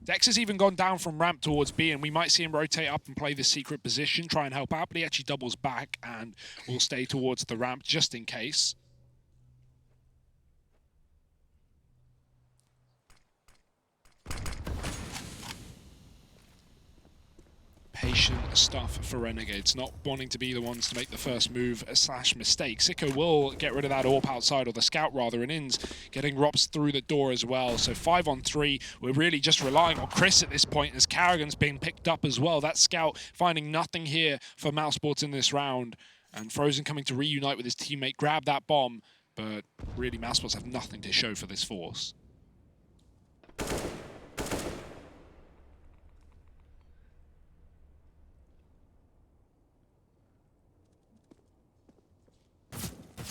Dex has even gone down from ramp towards B, and we might see him rotate up and play the secret position, try and help out, but he actually doubles back and will stay towards the ramp just in case. patient stuff for Renegades, not wanting to be the ones to make the first move / mistake. Sicko will get rid of that AWP outside, or the scout rather, and Inns getting Rops through the door as well. So 5 on 3, we're really just relying on Chris at this point as Kerrigan's being picked up as well. That scout finding nothing here for Mousesports in this round. And Frozen coming to reunite with his teammate, grab that bomb, but really Mousesports have nothing to show for this force.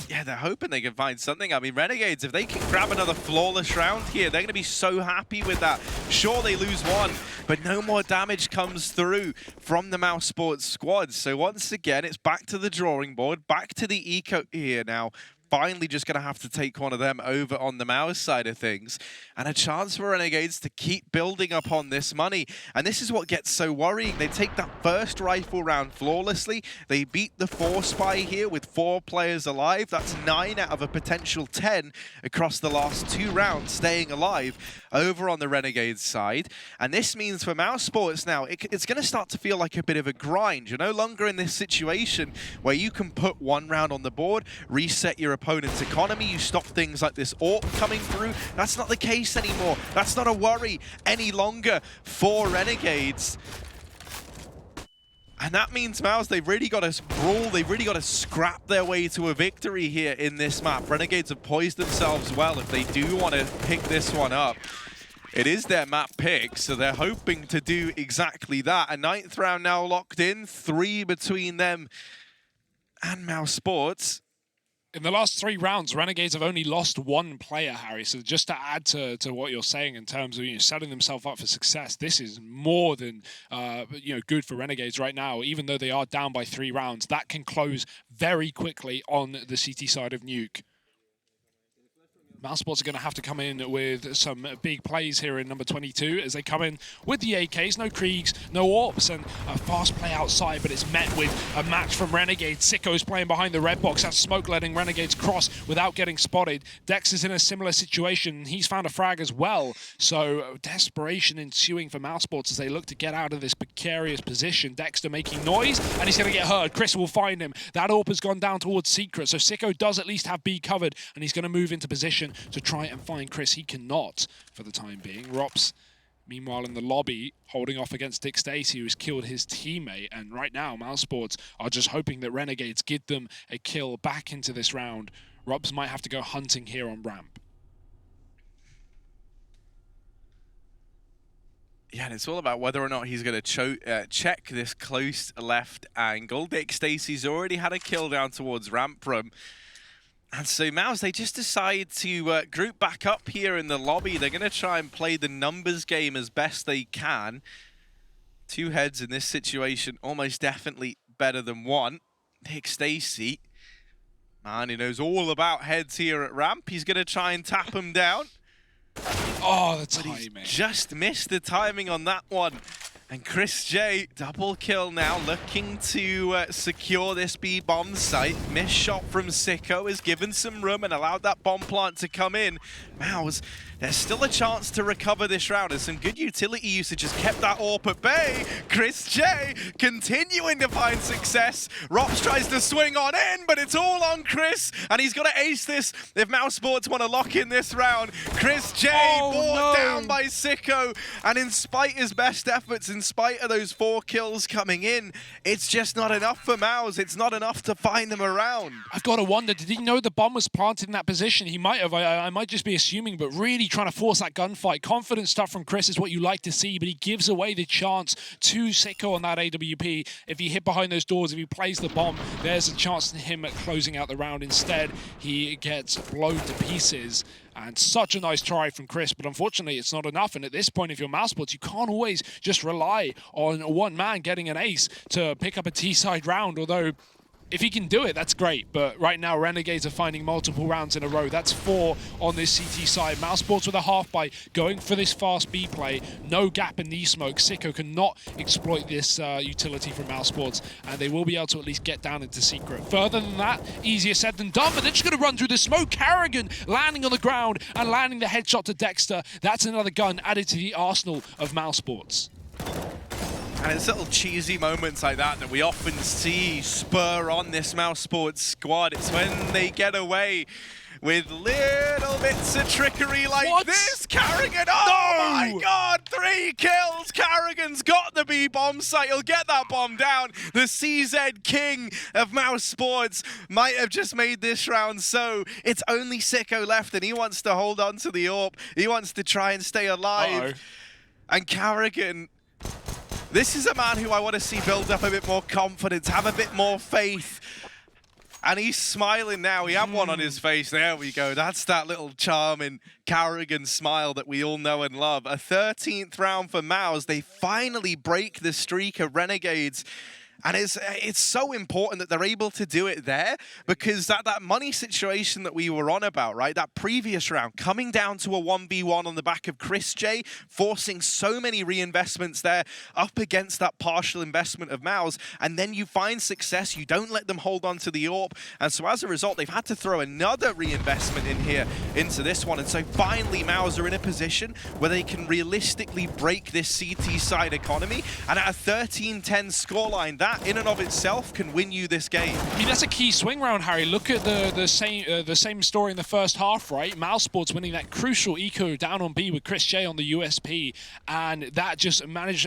Yeah, they're hoping they can find something. I mean, Renegades, if they can grab another flawless round here, they're going to be so happy with that. Sure, they lose one, but no more damage comes through from the Mousesports squad. So once again, it's back to the drawing board, back to the eco here now. Finally just going to have to take one of them over on the Mouse side of things. And a chance for Renegades to keep building up on this money. And this is what gets so worrying. They take that first rifle round flawlessly. They beat the 4 spy here with 4 players alive. That's 9 out of a potential 10 across the last 2 rounds staying alive over on the Renegades side. And this means for Mousesports now, it's going to start to feel like a bit of a grind. You're no longer in this situation where you can put 1 round on the board, reset your opponent's economy, you stop things like this AWP coming through. That's not the case anymore. That's not a worry any longer for Renegades. And that means, Mouse, they've really got to brawl, they've really got to scrap their way to a victory here in this map. Renegades have poised themselves well if they do want to pick this one up. It is their map pick, so they're hoping to do exactly that. A 9th round now locked in, 3 between them and Mousesports. In the last 3 rounds, Renegades have only lost 1 player, Harry. So just to add to what you're saying in terms of setting themselves up for success, this is more than good for Renegades right now. Even though they are down by 3 rounds, that can close very quickly on the CT side of Nuke. Mousesports are going to have to come in with some big plays here in number 22 as they come in with the AKs, no Kriegs, no AWPs, and a fast play outside, but it's met with a match from Renegades. Sicko's playing behind the red box. That's smoke letting Renegades cross without getting spotted. Dex is in a similar situation. He's found a frag as well. So desperation ensuing for Mousesports as they look to get out of this precarious position. Dexter making noise, and he's going to get hurt. Chris will find him. That AWP has gone down towards Secret, so Sicko does at least have B covered, and he's going to move into position to try and find Chris. He cannot for the time being. Rops, meanwhile, in the lobby, holding off against Dick Stacey, who's killed his teammate. And right now, Mousesports are just hoping that Renegades give them a kill back into this round. Rops might have to go hunting here on ramp. Yeah, and it's all about whether or not he's going to check this close left angle. Dick Stacey's already had a kill down towards ramp room. And so Mouse, they just decide to group back up here in the lobby. They're going to try and play the numbers game as best they can. 2 heads in this situation, almost definitely better than 1. Dick Stacey, man, he knows all about heads here at ramp. He's going to try and tap him down. Oh, the timing. But he's just missed the timing on that one. And Chris J, double kill now, looking to secure this B-bomb site. Missed shot from Sicko has given some room and allowed that bomb plant to come in. Mouse, there's still a chance to recover this round, and some good utility usage has kept that AWP at bay. Chris J continuing to find success. Rops tries to swing on in, but it's all on Chris, and he's got to ace this if Mousesports want to lock in this round. Chris J brought down by Sicko, and in spite his best efforts, in spite of those 4 kills coming in, it's just not enough for Mouse. It's not enough to find them around. I've got to wonder, did he know the bomb was planted in that position? He might have. I might just be assuming, but really trying to force that gunfight. Confident stuff from Chris is what you like to see, but he gives away the chance to Sicko on that AWP. If he hit behind those doors, if he plays the bomb, there's a chance to him at closing out the round. Instead, he gets blown to pieces. And such a nice try from Chris, but unfortunately it's not enough. And at this point, if you're Mousesports, you can't always just rely on one man getting an ace to pick up a T-side round, although if he can do it, that's great. But right now, Renegades are finding multiple rounds in a row. That's 4 on this CT side. Mousesports with a half by going for this fast B play. No gap in these smokes. Sicko cannot exploit this utility from Mousesports, and they will be able to at least get down into Secret. Further than that, easier said than done, but they're just going to run through the smoke. Kerrigan landing on the ground and landing the headshot to Dexter. That's another gun added to the arsenal of Mousesports. And it's little cheesy moments like that we often see spur on this Mousesports squad. It's when they get away with little bits of trickery like this. Kerrigan, oh my god, 3 kills. Kerrigan's got the B bomb site. He'll get that bomb down. The CZ king of Mousesports might have just made this round so. It's only Sicko left and he wants to hold on to the AWP. He wants to try and stay alive. And Kerrigan, this is a man who I want to see build up a bit more confidence, have a bit more faith. And he's smiling now. He had one on his face. There we go. That's that little charming Kerrigan smile that we all know and love. A 13th round for Mouse. They finally break the streak of Renegades. And it's so important that they're able to do it there, because that money situation that we were on about, right? That previous round, coming down to a 1v1 on the back of Chris J, forcing so many reinvestments there up against that partial investment of Mouse, and then you find success, you don't let them hold on to the AWP, and so as a result, they've had to throw another reinvestment in here into this one, and so finally Mouse are in a position where they can realistically break this CT side economy, and at a 13-10 scoreline, that in and of itself can win you this game. I mean, that's a key swing round, Harry. Look at the same story in the first half, right? Mousesports winning that crucial eco down on B with Chris J on the USP, and that just made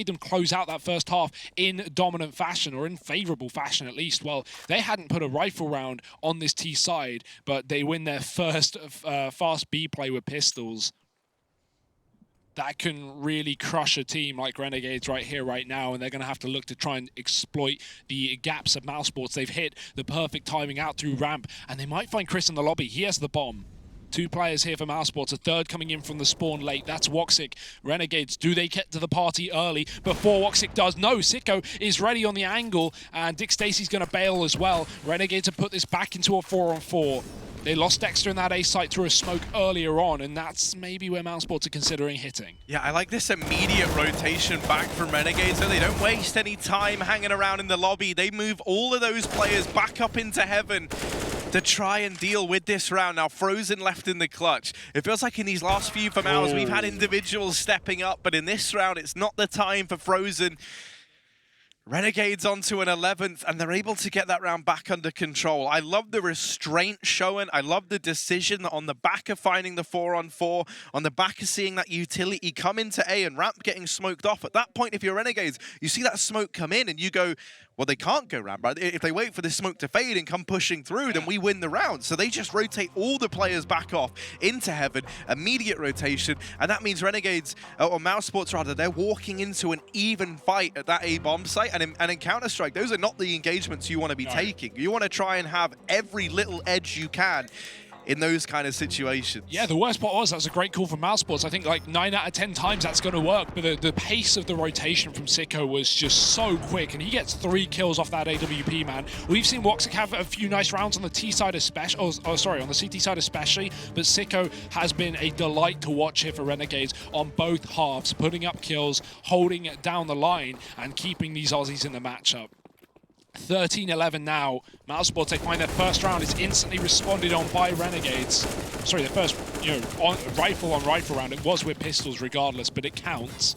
them close out that first half in dominant fashion, or in favourable fashion at least. Well, they hadn't put a rifle round on this T side, but they win their first fast B play with pistols. That can really crush a team like Renegades right here, right now, and they're going to have to look to try and exploit the gaps of Mousesports. They've hit the perfect timing out through ramp, and they might find Chris in the lobby. He has the bomb. 2 players here for Mousesports, a third coming in from the spawn late. That's Woxic. Renegades, do they get to the party early before Woxic does? No, Sicko is ready on the angle, and Dick Stacy's going to bail as well. Renegades have put this back into a 4-on-4. They lost Dexter in that A site through a smoke earlier on, and that's maybe where Mousesports are considering hitting. Yeah, I like this immediate rotation back from Renegades, so they don't waste any time hanging around in the lobby. They move all of those players back up into heaven to try and deal with this round. Now, Frozen left in the clutch. It feels like in these last few from hours, we've had individuals stepping up, but in this round, it's not the time for Frozen. Renegades onto an 11th, and they're able to get that round back under control. I love the restraint showing. I love the decision on the back of finding the 4-on-4, on the back of seeing that utility come into A and ramp getting smoked off. At that point, if you're Renegades, you see that smoke come in and you go, well, they can't go ramp, right? If they wait for this smoke to fade and come pushing through, then we win the round. So they just rotate all the players back off into heaven, immediate rotation, and that means Renegades, or Mousesports rather, they're walking into an even fight at that A bomb site. And in Counter-Strike, those are not the engagements you want to be taking. You want to try and have every little edge you can in those kind of situations. Yeah, the worst part was that was a great call from Mousesports. I think like 9 out of 10 times that's going to work, but the pace of the rotation from Sicko was just so quick, and he gets 3 kills off that AWP, man. We've seen Woxic have a few nice rounds on the T side especially, on the CT side especially, but Sicko has been a delight to watch here for Renegades on both halves, putting up kills, holding it down the line, and keeping these Aussies in the matchup. 13-11 now. Mousesports, they find their first round is instantly responded on by Renegades. Sorry, the first, rifle on rifle round. It was with pistols regardless, but it counts.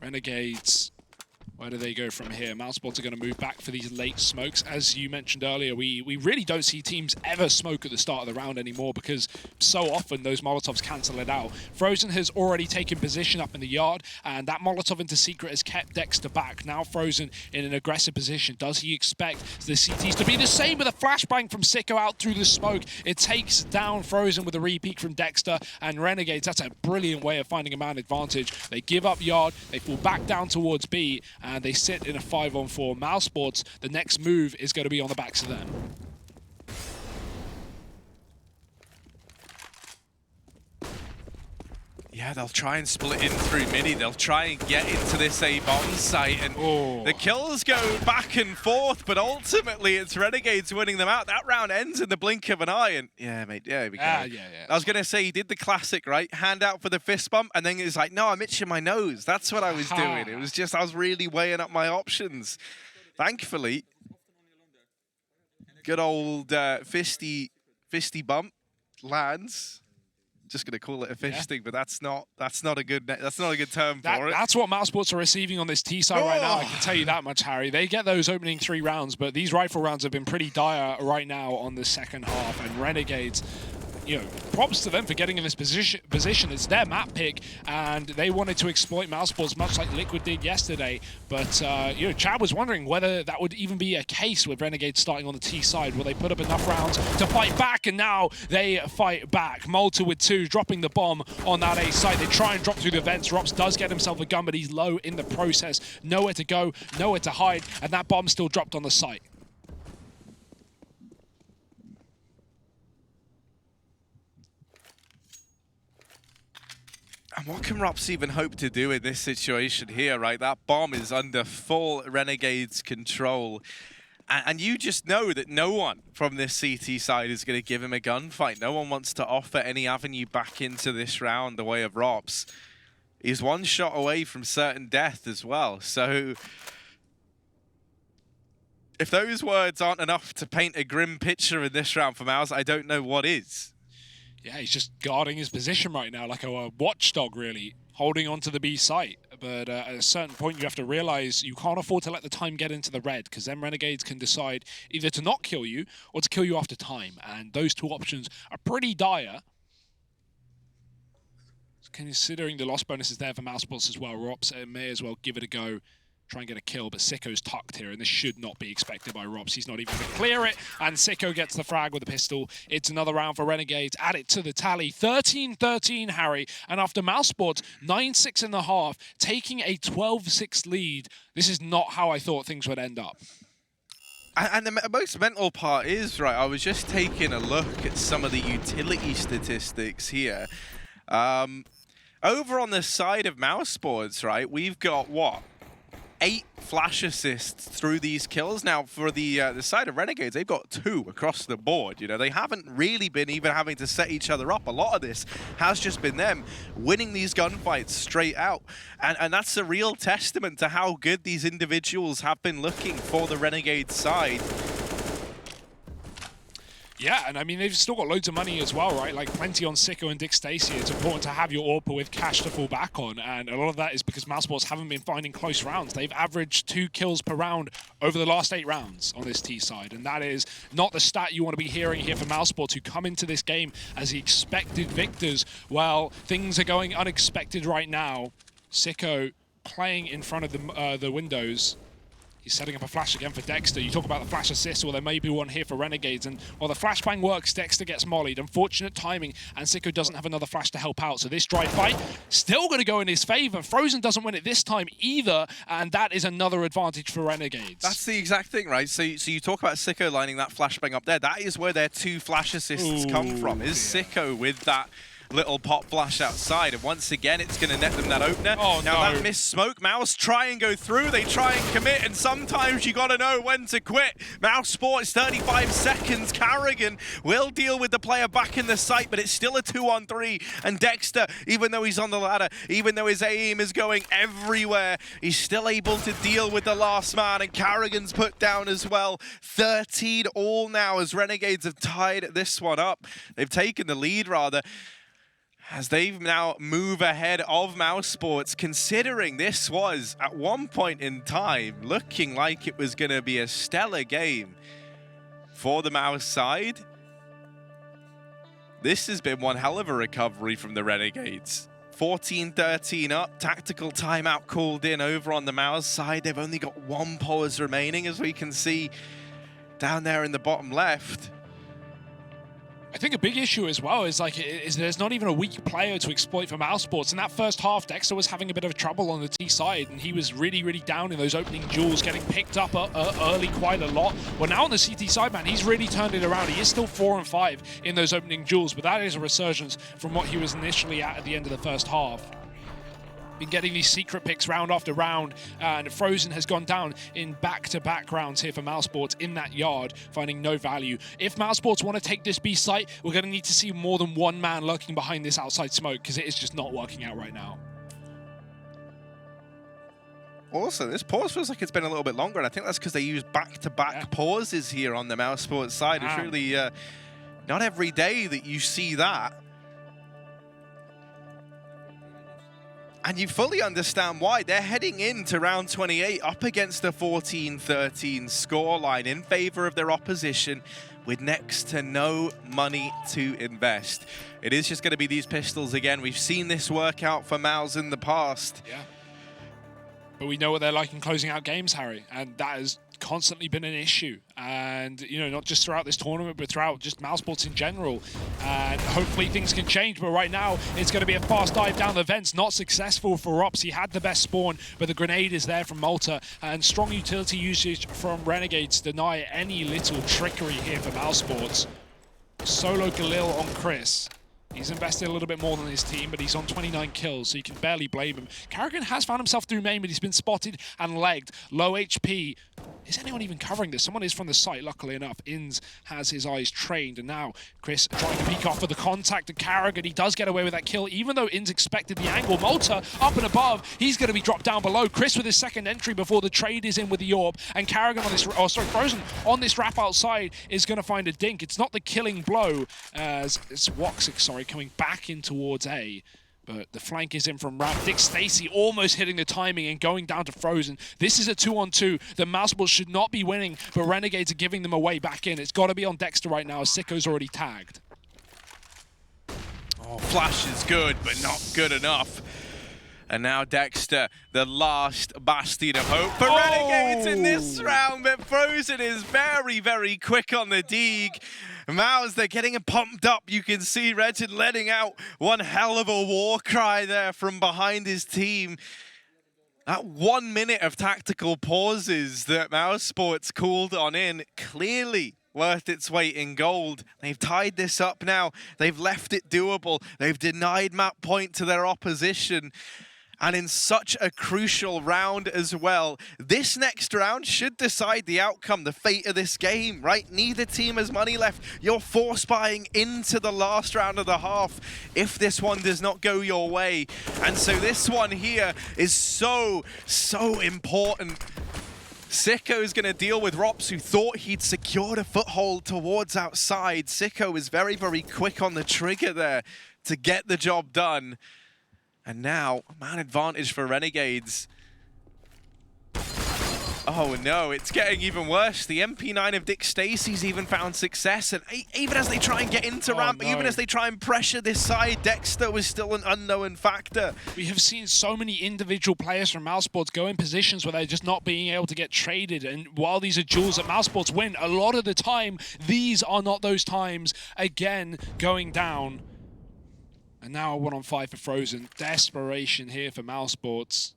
Renegades, where do they go from here? Mousesports are going to move back for these late smokes. As you mentioned earlier, we really don't see teams ever smoke at the start of the round anymore, because so often those Molotovs cancel it out. Frozen has already taken position up in the yard, and that Molotov into secret has kept Dexter back. Now Frozen in an aggressive position. Does he expect the CTs to be the same with a flashbang from Sicko out through the smoke? It takes down Frozen with a repeat from Dexter, and Renegades, that's a brilliant way of finding a man advantage. They give up yard, they fall back down towards B, and they sit in a 5-on-4. Mousesports, the next move is going to be on the backs of them. Yeah, they'll try and split in through midi. They'll try and get into this A-bomb site, and the kills go back and forth, but ultimately it's Renegades winning them out. That round ends in the blink of an eye, and yeah, mate, yeah, we go. Yeah. I was going to say, he did the classic, right? Hand out for the fist bump, and then he's like, no, I'm itching my nose. That's what I was doing. It was just, I was really weighing up my options. Thankfully, good old fisty bump lands. just gonna call it a fisting, but that's not a good term for it. That's what Mousesports are receiving on this T side right now. I can tell you that much, Harry. They get those opening 3 rounds, but these rifle rounds have been pretty dire right now on the second half. And Renegades, you know, props to them for getting in this position. It's their map pick, and they wanted to exploit Mousesports much like Liquid did yesterday. But you know, Chad was wondering whether that would even be a case with Renegades starting on the T side. Will they put up enough rounds to fight back? And now they fight back. Malta with 2, dropping the bomb on that A site. They try and drop through the vents. Rops does get himself a gun, but he's low in the process. Nowhere to go, nowhere to hide, and that bomb still dropped on the site. And what can Rops even hope to do in this situation here, right? That bomb is under full Renegades control. And you just know that no one from this CT side is going to give him a gunfight. No one wants to offer any avenue back into this round the way of Rops. He's 1 shot away from certain death as well. So if those words aren't enough to paint a grim picture in this round for Mouse, I don't know what is. Yeah, he's just guarding his position right now, like a watchdog, really, holding onto the B site. But at a certain point, you have to realize you can't afford to let the time get into the red, because then Renegades can decide either to not kill you or to kill you after time. And those 2 options are pretty dire. Considering the loss bonus is there for Mousesports as well, Rops may as well give it a go. Try and get a kill, but Sicko's tucked here, and this should not be expected by Rops. He's not even going to clear it, and Sicko gets the frag with a pistol. It's another round for Renegades. Add it to the tally. 13-13, Harry. And after Mousesports, 9-6 in the half, taking a 12-6 lead, this is not how I thought things would end up. And the most mental part is, right, I was just taking a look at some of the utility statistics here. Over on the side of Mousesports, right, we've got, what? 8 flash assists through these kills. Now, for the side of Renegades, they've got 2 across the board. You know, they haven't really been even having to set each other up. A lot of this has just been them winning these gunfights straight out. And that's a real testament to how good these individuals have been looking for the Renegades side. Yeah, and I mean, they've still got loads of money as well, right? Like, plenty on Sicko and Dick Stacy. It's important to have your AWPer with cash to fall back on, and a lot of that is because Mousesports haven't been finding close rounds. They've averaged 2 kills per round over the last 8 rounds on this T side, and that is not the stat you want to be hearing here for Mousesports, who come into this game as the expected victors. Well, things are going unexpected right now. Sicko playing in front of the windows. He's setting up a flash again for Dexter. You talk about the flash assist, well, there may be one here for Renegades. And while the flashbang works, Dexter gets mollied. Unfortunate timing, and Sicko doesn't have another flash to help out. So this drive fight still going to go in his favor. Frozen doesn't win it this time either, and that is another advantage for Renegades. That's the exact thing, right? So you talk about Sicko lining that flashbang up there. That is where their 2 flash assists come from, is Sicko with that little pop flash outside, and once again it's going to net them that opener. Oh, now no. that missed smoke, Mouse try and go through, they try and commit, and sometimes you got to know when to quit. Mousesports 35 seconds, Kerrigan will deal with the player back in the site, but it's still a 2-on-3, and Dexter, even though he's on the ladder, even though his aim is going everywhere, he's still able to deal with the last man, and Kerrigan's put down as well. 13 all now as Renegades have tied this one up. They've taken the lead, rather, as they've now move ahead of Mousesports, considering this was, at one point in time, looking like it was going to be a stellar game for the Mouse side. This has been one hell of a recovery from the Renegades. 14-13 up, tactical timeout called in over on the Mouse side. They've only got 1 pause remaining, as we can see down there in the bottom left. I think a big issue as well is there's not even a weak player to exploit for Mousesports. In that first half, Dexter was having a bit of trouble on the T side, and he was really, really down in those opening duels, getting picked up early quite a lot. Well, now on the CT side, man, he's really turned it around. He is still 4 and 5 in those opening duels, but that is a resurgence from what he was initially at the end of the first half. Been getting these secret picks round after round, and Frozen has gone down in back-to-back rounds here for Mousesports in that yard, finding no value. If Mousesports want to take this B site, we're going to need to see more than 1 man lurking behind this outside smoke, because it is just not working out right now. Also, this pause feels like it's been a little bit longer, and I think that's because they use back-to-back pauses here on the Mousesports side. It's really not every day that you see that. And you fully understand why. They're heading into round 28 up against a 14-13 scoreline in favor of their opposition with next to no money to invest. It is just going to be these pistols again. We've seen this work out for Mouse in the past. Yeah. But we know what they're like in closing out games, Harry, and that has constantly been an issue. And, you know, not just throughout this tournament, but throughout just Mousesports in general. And hopefully things can change, but right now it's going to be a fast dive down the vents. Not successful for Ops. He had the best spawn, but the grenade is there from Malta. And strong utility usage from Renegades deny any little trickery here for Mousesports. Solo Galil on Chris. He's invested a little bit more than his team, but he's on 29 kills, so you can barely blame him. Kerrigan has found himself through main, but he's been spotted and legged. Low HP. Is anyone even covering this? Someone is from the site, luckily enough. Inns has his eyes trained, and now Chris trying to peek off for the contact of Kerrigan. He does get away with that kill, even though Inns expected the angle. Malta up and above. He's going to be dropped down below. Chris with his second entry before the trade is in with the Orb, and Kerrigan on this, oh sorry, Frozen on this wrap outside is going to find a dink. It's not the killing blow, as it's Woxic, sorry, coming back in towards A. But the flank is in from Ramp. Dick Stacy almost hitting the timing and going down to Frozen. This is a 2-on-2. The Mousesports should not be winning, but Renegades are giving them away back in. It's got to be on Dexter right now, as Sicko's already tagged. Oh, Flash is good, but not good enough. And now Dexter, the last bastion of hope for Renegades in this round, but Frozen is very, very quick on the deeg. Mouse, they're getting pumped up. You can see Regin letting out one hell of a war cry there from behind his team. That 1 minute of tactical pauses that Mousesports called on in, clearly worth its weight in gold. They've tied this up now. They've left it doable. They've denied map point to their opposition. And in such a crucial round as well. This next round should decide the outcome, the fate of this game, right? Neither team has money left. You're force buying into the last round of the half if this one does not go your way. And so this one here is so important. Sicko is going to deal with Rops, who thought he'd secured a foothold towards outside. Sicko is very, very quick on the trigger there to get the job done. And now, man advantage for Renegades. Oh no, it's getting even worse. The MP9 of Dick Stacy's even found success, and even as they try and get into ramp, even as they try and pressure this side, Dexter was still an unknown factor. We have seen so many individual players from Mousesports go in positions where they're just not being able to get traded, and while these are duels that Mousesports win, a lot of the time, these are not those times. Again, going down. And now a 1-on-5 for Frozen. Desperation here for Mousesports.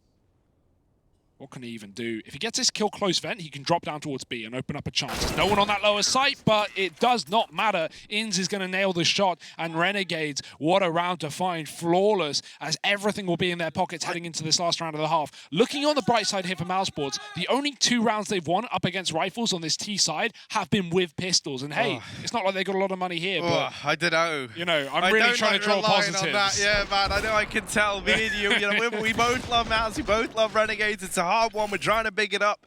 What can he even do? If he gets this kill close vent, he can drop down towards B and open up a chance. There's no one on that lower site, but it does not matter. Inns is going to nail the shot, and Renegades, what a round to find. Flawless, as everything will be in their pockets heading into this last round of the half. Looking on the bright side here for Mousesports, the only 2 rounds they've won up against rifles on this T side have been with pistols. And hey, it's not like they got a lot of money here, but I don't know. You know, I'm really trying to draw positives. On that. Yeah, man, I know I can tell. Me and you know, we both love Mouse, we both love Renegades. It's a hard one. We're trying to big it up,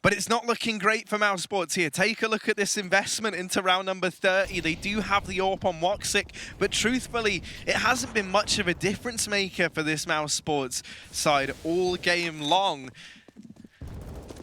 but it's not looking great for Mousesports here. Take a look at this investment into round number 30. They do have the AWP on Woxic, but truthfully, it hasn't been much of a difference maker for this Mousesports side all game long.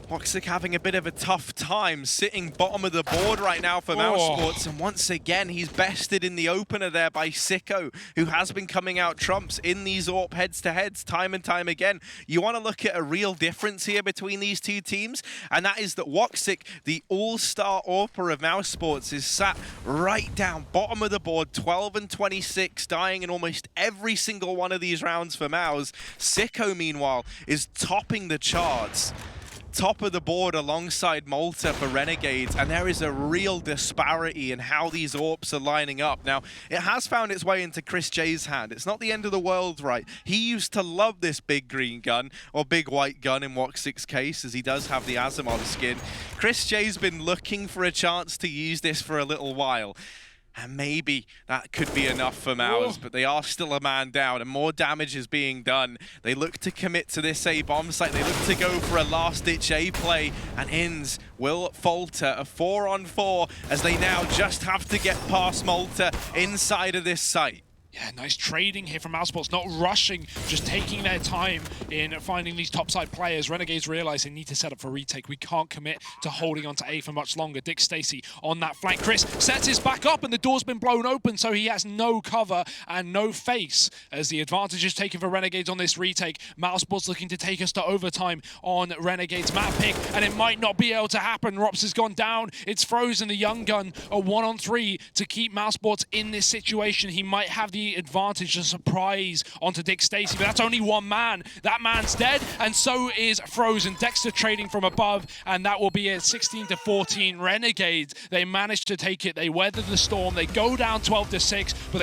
Woxic having a bit of a tough time, sitting bottom of the board right now for Mousesports, and once again he's bested in the opener there by Sicko, who has been coming out trumps in these AWP heads-to-heads time and time again. You want to look at a real difference here between these two teams, and that is that Woxic, the all-star AWPer of Mousesports, is sat right down bottom of the board, 12 and 26, dying in almost every single one of these rounds for Mouse. Sicko, meanwhile, is topping the charts. Top of the board alongside Malta for Renegades, and there is a real disparity in how these AWPs are lining up. Now, it has found its way into Chris J's hand. It's not the end of the world, right? He used to love this big green gun, or big white gun in Woxic's case, as he does have the Asimov skin. Chris J's been looking for a chance to use this for a little while. And maybe that could be enough for Mouse, but they are still a man down, and more damage is being done. They look to commit to this A bomb site. They look to go for a last-ditch A play, and Inns will falter. A 4-on-4 as they now just have to get past Malta inside of this site. Yeah, nice trading here from Mousesports, not rushing, just taking their time in finding these topside players. Renegades realize they need to set up for retake. We can't commit to holding on to A for much longer. Dick Stacy on that flank. Chris sets his back up and the door's been blown open, so he has no cover and no face as the advantage is taken for Renegades on this retake. Mousesports looking to take us to overtime on Renegades map pick, and it might not be able to happen. Rops has gone down. It's Frozen, the young gun, a 1-on-3 to keep Mousesports in this situation. He might have the advantage, a surprise onto Dick Stacy, but that's only one man. That man's dead, and so is Frozen. Dexter trading from above, and that will be a 16-14 Renegades. They managed to take it. They weathered the storm. They go down 12-6, but